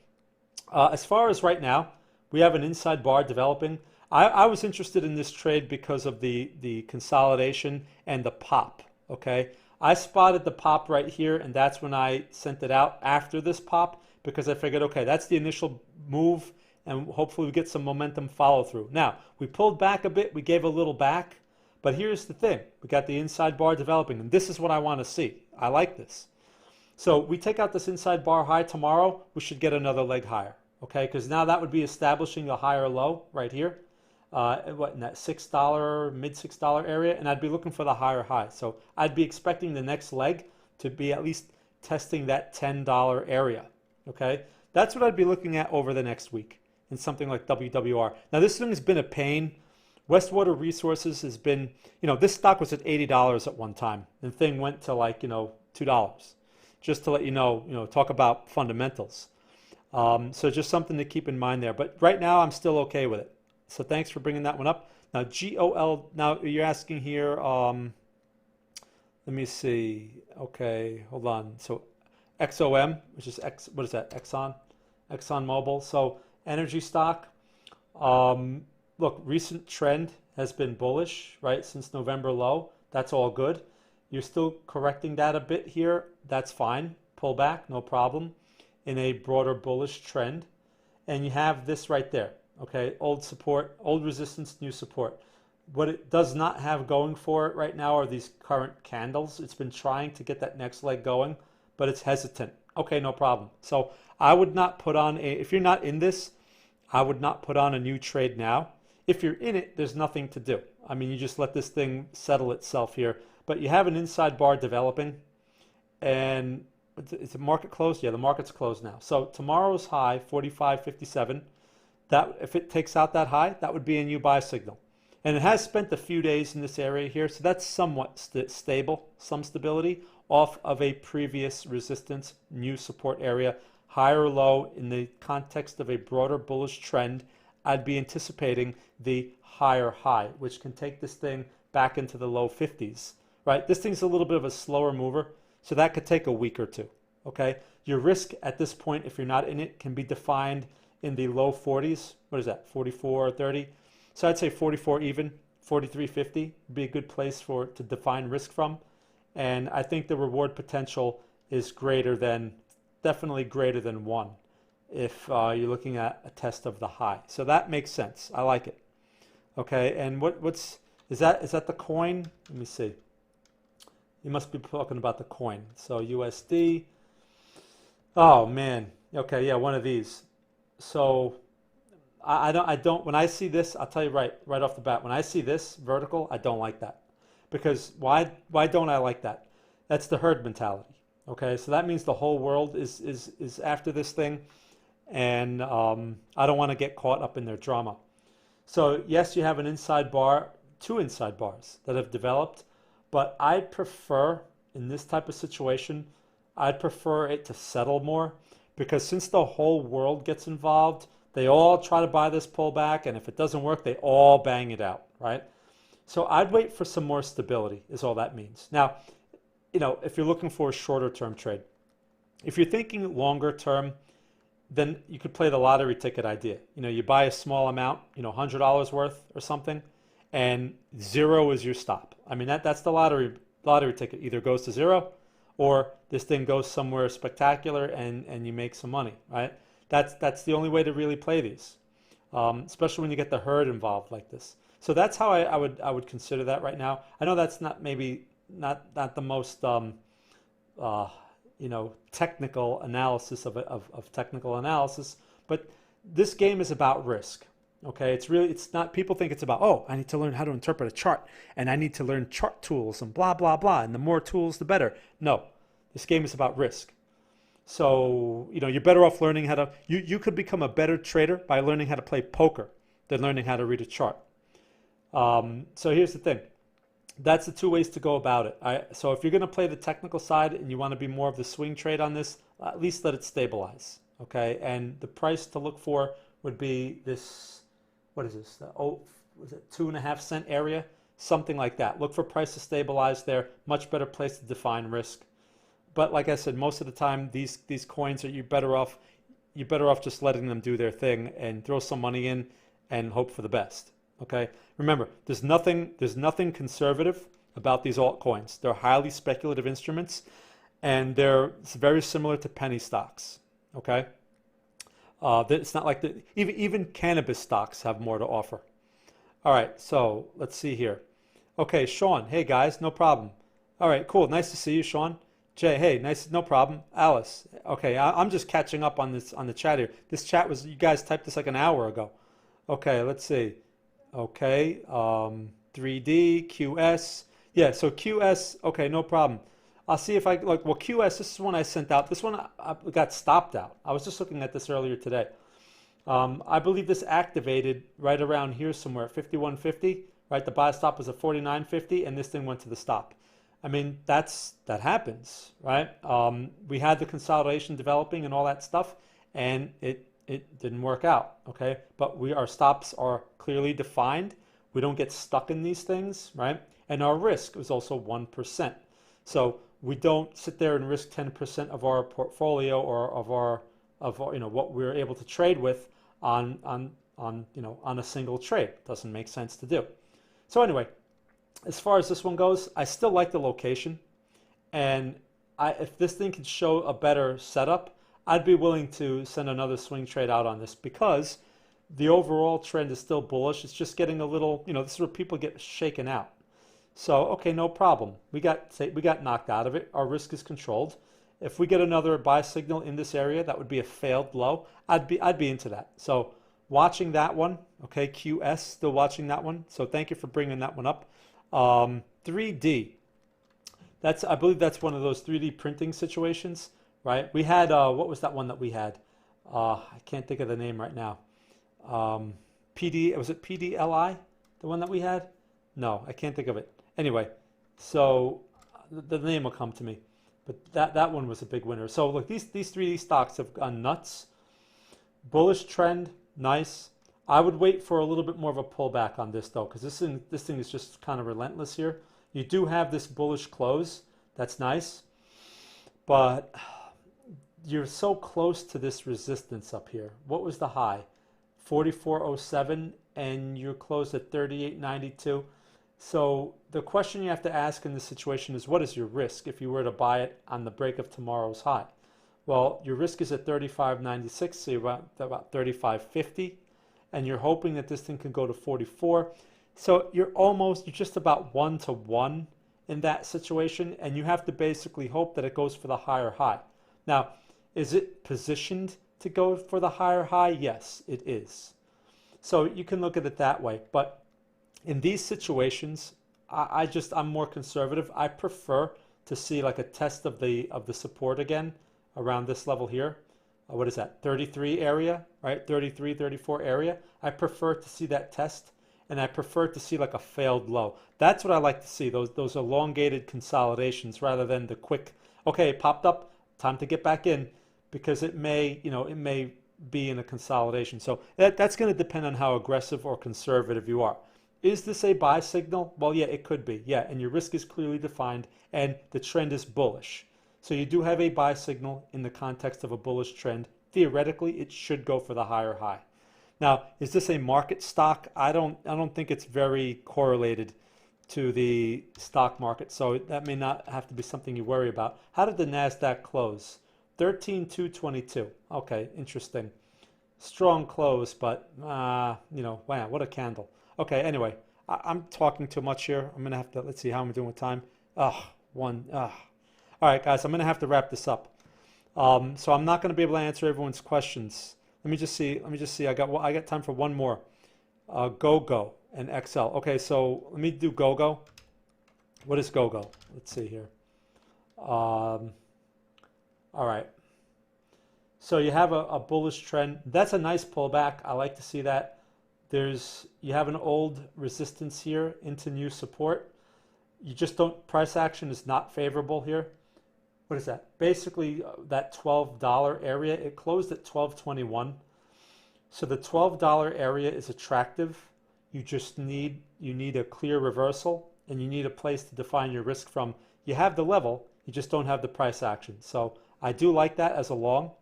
as far as right now, we have an inside bar developing. I was interested in this trade because of the consolidation and the pop, okay? I spotted the pop right here, and that's when I sent it out after this pop because I figured, okay, that's the initial move, and hopefully we get some momentum follow through. Now, we pulled back a bit, we gave a little back, but here's the thing. We got the inside bar developing, and this is what I want to see. I like this. So we take out this inside bar high tomorrow, we should get another leg higher, okay? Because now that would be establishing a higher low right here. In that $6, mid $6 area, and I'd be looking for the higher high. So I'd be expecting the next leg to be at least testing that $10 area, okay? That's what I'd be looking at over the next week in something like WWR. Now this thing has been a pain. Westwater Resources has been, this stock was at $80 at one time, and the thing went to like, $2. Just to let you know, talk about fundamentals. So just something to keep in mind there. But right now I'm still okay with it. So thanks for bringing that one up. Now GOL, now you're asking here, let me see. Okay, hold on. So XOM, which is what is that? Exxon Mobil. So energy stock. Look, recent trend has been bullish, right? Since November low. That's all good. You're still correcting that a bit here. That's fine. Pull back, no problem. In a broader bullish trend. And you have this right there. Okay, old support, old resistance, new support. What it does not have going for it right now are these current candles. It's been trying to get that next leg going, but it's hesitant. Okay, no problem. So I would not put on if you're not in this, I would not put on a new trade now. If you're in it, there's nothing to do. I mean, you just let this thing settle itself here. But you have an inside bar developing, and is the market closed? Yeah, the market's closed now. So tomorrow's high, 45.57. That if it takes out that high, that would be a new buy signal. And it has spent a few days in this area here, so that's somewhat stable, some stability off of a previous resistance, new support area, higher or low in the context of a broader bullish trend. I'd be anticipating the higher high, which can take this thing back into the low 50s, right? This thing's a little bit of a slower mover, so that could take a week or two, okay? Your risk at this point, if you're not in it, can be defined in the low 40s. What is that, 44.30? So I'd say 44 even, 43.50 would be a good place to define risk from. And I think the reward potential is definitely greater than 1 if you're looking at a test of the high. So that makes sense. I like it. Okay, and is that the coin? Let me see. You must be talking about the coin. So USD. Oh man. Okay, yeah, one of these. So I don't when I see this, I'll tell you right off the bat, when I see this vertical, I don't like that. Because why don't I like that? That's the herd mentality. Okay, so that means the whole world is after this thing, and I don't want to get caught up in their drama. So yes, you have an inside bar, 2 inside bars that have developed, but I prefer in this type of situation, I'd prefer it to settle more. Because since the whole world gets involved, they all try to buy this pullback, and if it doesn't work, they all bang it out, right? So I'd wait for some more stability is all that means. Now, if you're looking for a shorter term trade, if you're thinking longer term, then you could play the lottery ticket idea. You buy a small amount, $100 worth or something, and 0 is your stop. I mean, that's the lottery ticket. Either goes to 0 or this thing goes somewhere spectacular and you make some money, right? That's the only way to really play these, especially when you get the herd involved like this. So that's how I would consider that right now. I know that's not the most technical analysis of technical analysis, but this game is about risk. Okay, it's not, people think it's about, oh, I need to learn how to interpret a chart and I need to learn chart tools and blah, blah, blah. And the more tools, the better. No, this game is about risk. So, you're better off learning how to, you could become a better trader by learning how to play poker than learning how to read a chart. So here's the thing. That's the 2 ways to go about it. So if you're going to play the technical side and you want to be more of the swing trade on this, at least let it stabilize. Okay, and the price to look for would be this. What is this? was it 2.5 cent area, something like that. Look for price to stabilize there. Much better place to define risk. But like I said, most of the time these coins are you're better off just letting them do their thing and throw some money in and hope for the best. Okay. Remember, there's nothing conservative about these altcoins. They're highly speculative instruments, and it's very similar to penny stocks. Okay. It's not like even cannabis stocks have more to offer. All right, so let's see here. Okay, Sean, hey guys, no problem. All right, cool, nice to see you, Sean. Jay, hey, nice, no problem. Alice, okay, I'm just catching up on the chat here. This chat was, you guys typed this like an hour ago. Okay, let's see. Okay, 3D, QS. Yeah, so QS, okay, no problem. I'll see if QS, this is one I sent out. This one I got stopped out. I was just looking at this earlier today. I believe this activated right around here somewhere at 51.50, right? The buy stop was at 49.50, and this thing went to the stop. I mean, that happens, right? We had the consolidation developing and all that stuff, and it didn't work out, okay? But our stops are clearly defined. We don't get stuck in these things, right? And our risk is also 1%. So we don't sit there and risk 10% of our portfolio or of what we're able to trade with on a single trade. Doesn't make sense to do. So anyway, as far as this one goes, I still like the location, and if this thing could show a better setup, I'd be willing to send another swing trade out on this, because the overall trend is still bullish. It's just getting a little, this is where people get shaken out. So, okay, no problem. We got knocked out of it. Our risk is controlled. If we get another buy signal in this area, that would be a failed low. I'd be into that. So, watching that one, okay, QS, still watching that one. So, thank you for bringing that one up. 3D. I believe that's one of those 3D printing situations, right? We had what was that one that we had? I can't think of the name right now. Was it PDLI? The one that we had? No, I can't think of it. Anyway, so the name will come to me, but that one was a big winner. So look, these 3D stocks have gone nuts. Bullish trend, nice. I would wait for a little bit more of a pullback on this though, because this thing is just kind of relentless here. You do have this bullish close, that's nice, but you're so close to this resistance up here. What was the high? 44.07, and you're closed at 38.92. So the question you have to ask in this situation is, what is your risk if you were to buy it on the break of tomorrow's high? Well, your risk is at 35.96, so you're about 35.50, and you're hoping that this thing can go to 44. So you're just about 1-to-1 in that situation, and you have to basically hope that it goes for the higher high. Now, is it positioned to go for the higher high? Yes, it is. So you can look at it that way, but in these situations, I'm more conservative. I prefer to see like a test of the support again around this level here. What is that? 33 area, right? 33, 34 area. I prefer to see that test, and I prefer to see like a failed low. That's what I like to see, those elongated consolidations rather than the quick, okay, it popped up, time to get back in, because it may be in a consolidation. So that's going to depend on how aggressive or conservative you are. Is this a buy signal? Well, yeah, it could be. Yeah, and your risk is clearly defined, and the trend is bullish. So you do have a buy signal in the context of a bullish trend. Theoretically, it should go for the higher high. Now, is this a market stock? I don't think it's very correlated to the stock market, so that may not have to be something you worry about. How did the Nasdaq close? 13,222. Okay, interesting. Strong close, but wow, what a candle. Okay, anyway, I'm talking too much here. I'm gonna have to, let's see how I'm doing with time. All right, guys, I'm gonna have to wrap this up. So I'm not gonna be able to answer everyone's questions. Let me just see. I got time for one more. GoGo and XL. Okay, so let me do GoGo. What is GoGo? Let's see here. All right. So you have a bullish trend. That's a nice pullback. I like to see that. You have an old resistance here into new support. You just don't, price action is not favorable here. What is that? Basically that $12 area, it closed at 12.21. So the $12 area is attractive. you just need a clear reversal, and you need a place to define your risk from. You have the level, you just don't have the price action. So I do like that as a long.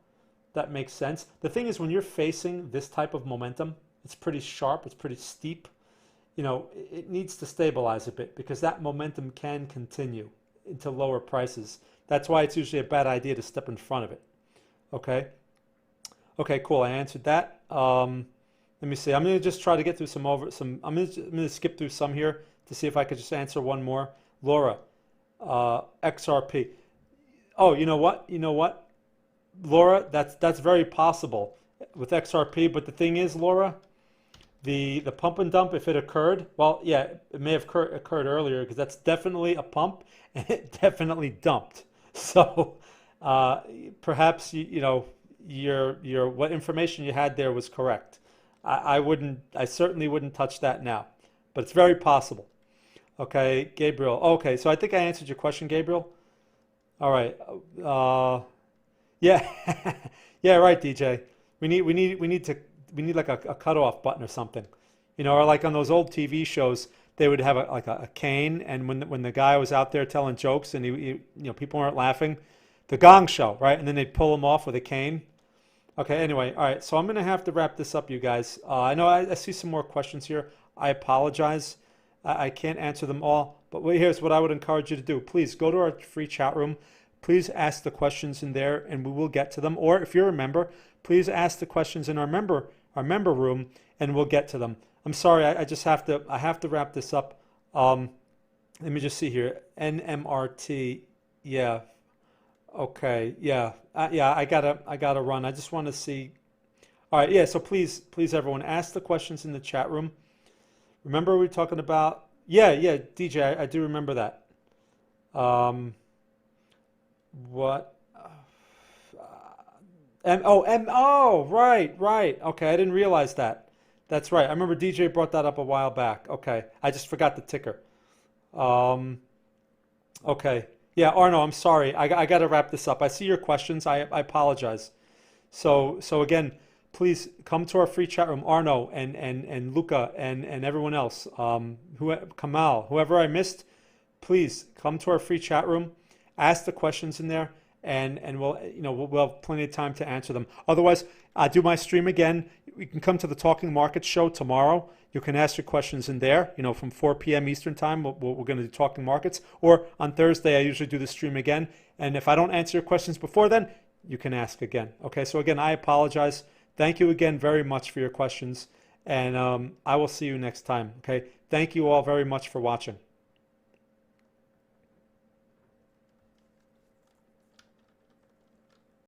That makes sense. The thing is, when you're facing this type of momentum, it's pretty sharp, it's pretty steep. You know, it needs to stabilize a bit because that momentum can continue into lower prices. That's why it's usually a bad idea to step in front of it. Okay. Okay, cool. I answered that. Let me see. I'm going to just try to get through I'm going to skip through some here to see if I could just answer one more. Laura, XRP. Oh, you know what? You know what, Laura? That's very possible with XRP. But the thing is, Laura, the pump and dump, if it occurred, well, yeah, it may have occurred earlier because that's definitely a pump and it definitely dumped. So perhaps you know your what information you had there was correct. I certainly wouldn't touch that now, but it's very possible. Okay, Gabriel. Okay, so I think I answered your question, Gabriel. All right. Yeah, yeah, right, DJ. We need like a cutoff button or something, you know, or like on those old TV shows, they would have like a cane, and when the guy was out there telling jokes and he you know people weren't laughing, the Gong Show, right? And then they'd pull him off with a cane. Okay, anyway, all right, so I'm going to have to wrap this up, you guys. I know I see some more questions here. I apologize. I can't answer them all, but here's what I would encourage you to do. Please go to our free chat room. Please ask the questions in there, and we will get to them. Or if you're a member, please ask the questions in our member room, and we'll get to them. I'm sorry, I just have to wrap this up. Let me just see here. NMRT, yeah. Okay, yeah, yeah. I gotta run. I just want to see. All right, yeah. So please, everyone, ask the questions in the chat room. Remember we were talking about? Yeah, DJ. I do remember that. What? Right. Okay, I didn't realize that. That's right. I remember DJ brought that up a while back. Okay, I just forgot the ticker. Okay. Yeah, Arno, I'm sorry. I got to wrap this up. I see your questions. I apologize. So again, please come to our free chat room. Arno and Luca and everyone else, Kamal, whoever I missed, please come to our free chat room. Ask the questions in there, and we'll have plenty of time to answer them. Otherwise, I do my stream again. You can come to the Talking Markets show tomorrow. You can ask your questions in there, from 4 p.m. Eastern time. We're going to do Talking Markets. Or on Thursday, I usually do the stream again. And if I don't answer your questions before then, you can ask again. Okay, so again, I apologize. Thank you again very much for your questions. And I will see you next time. Okay, thank you all very much for watching.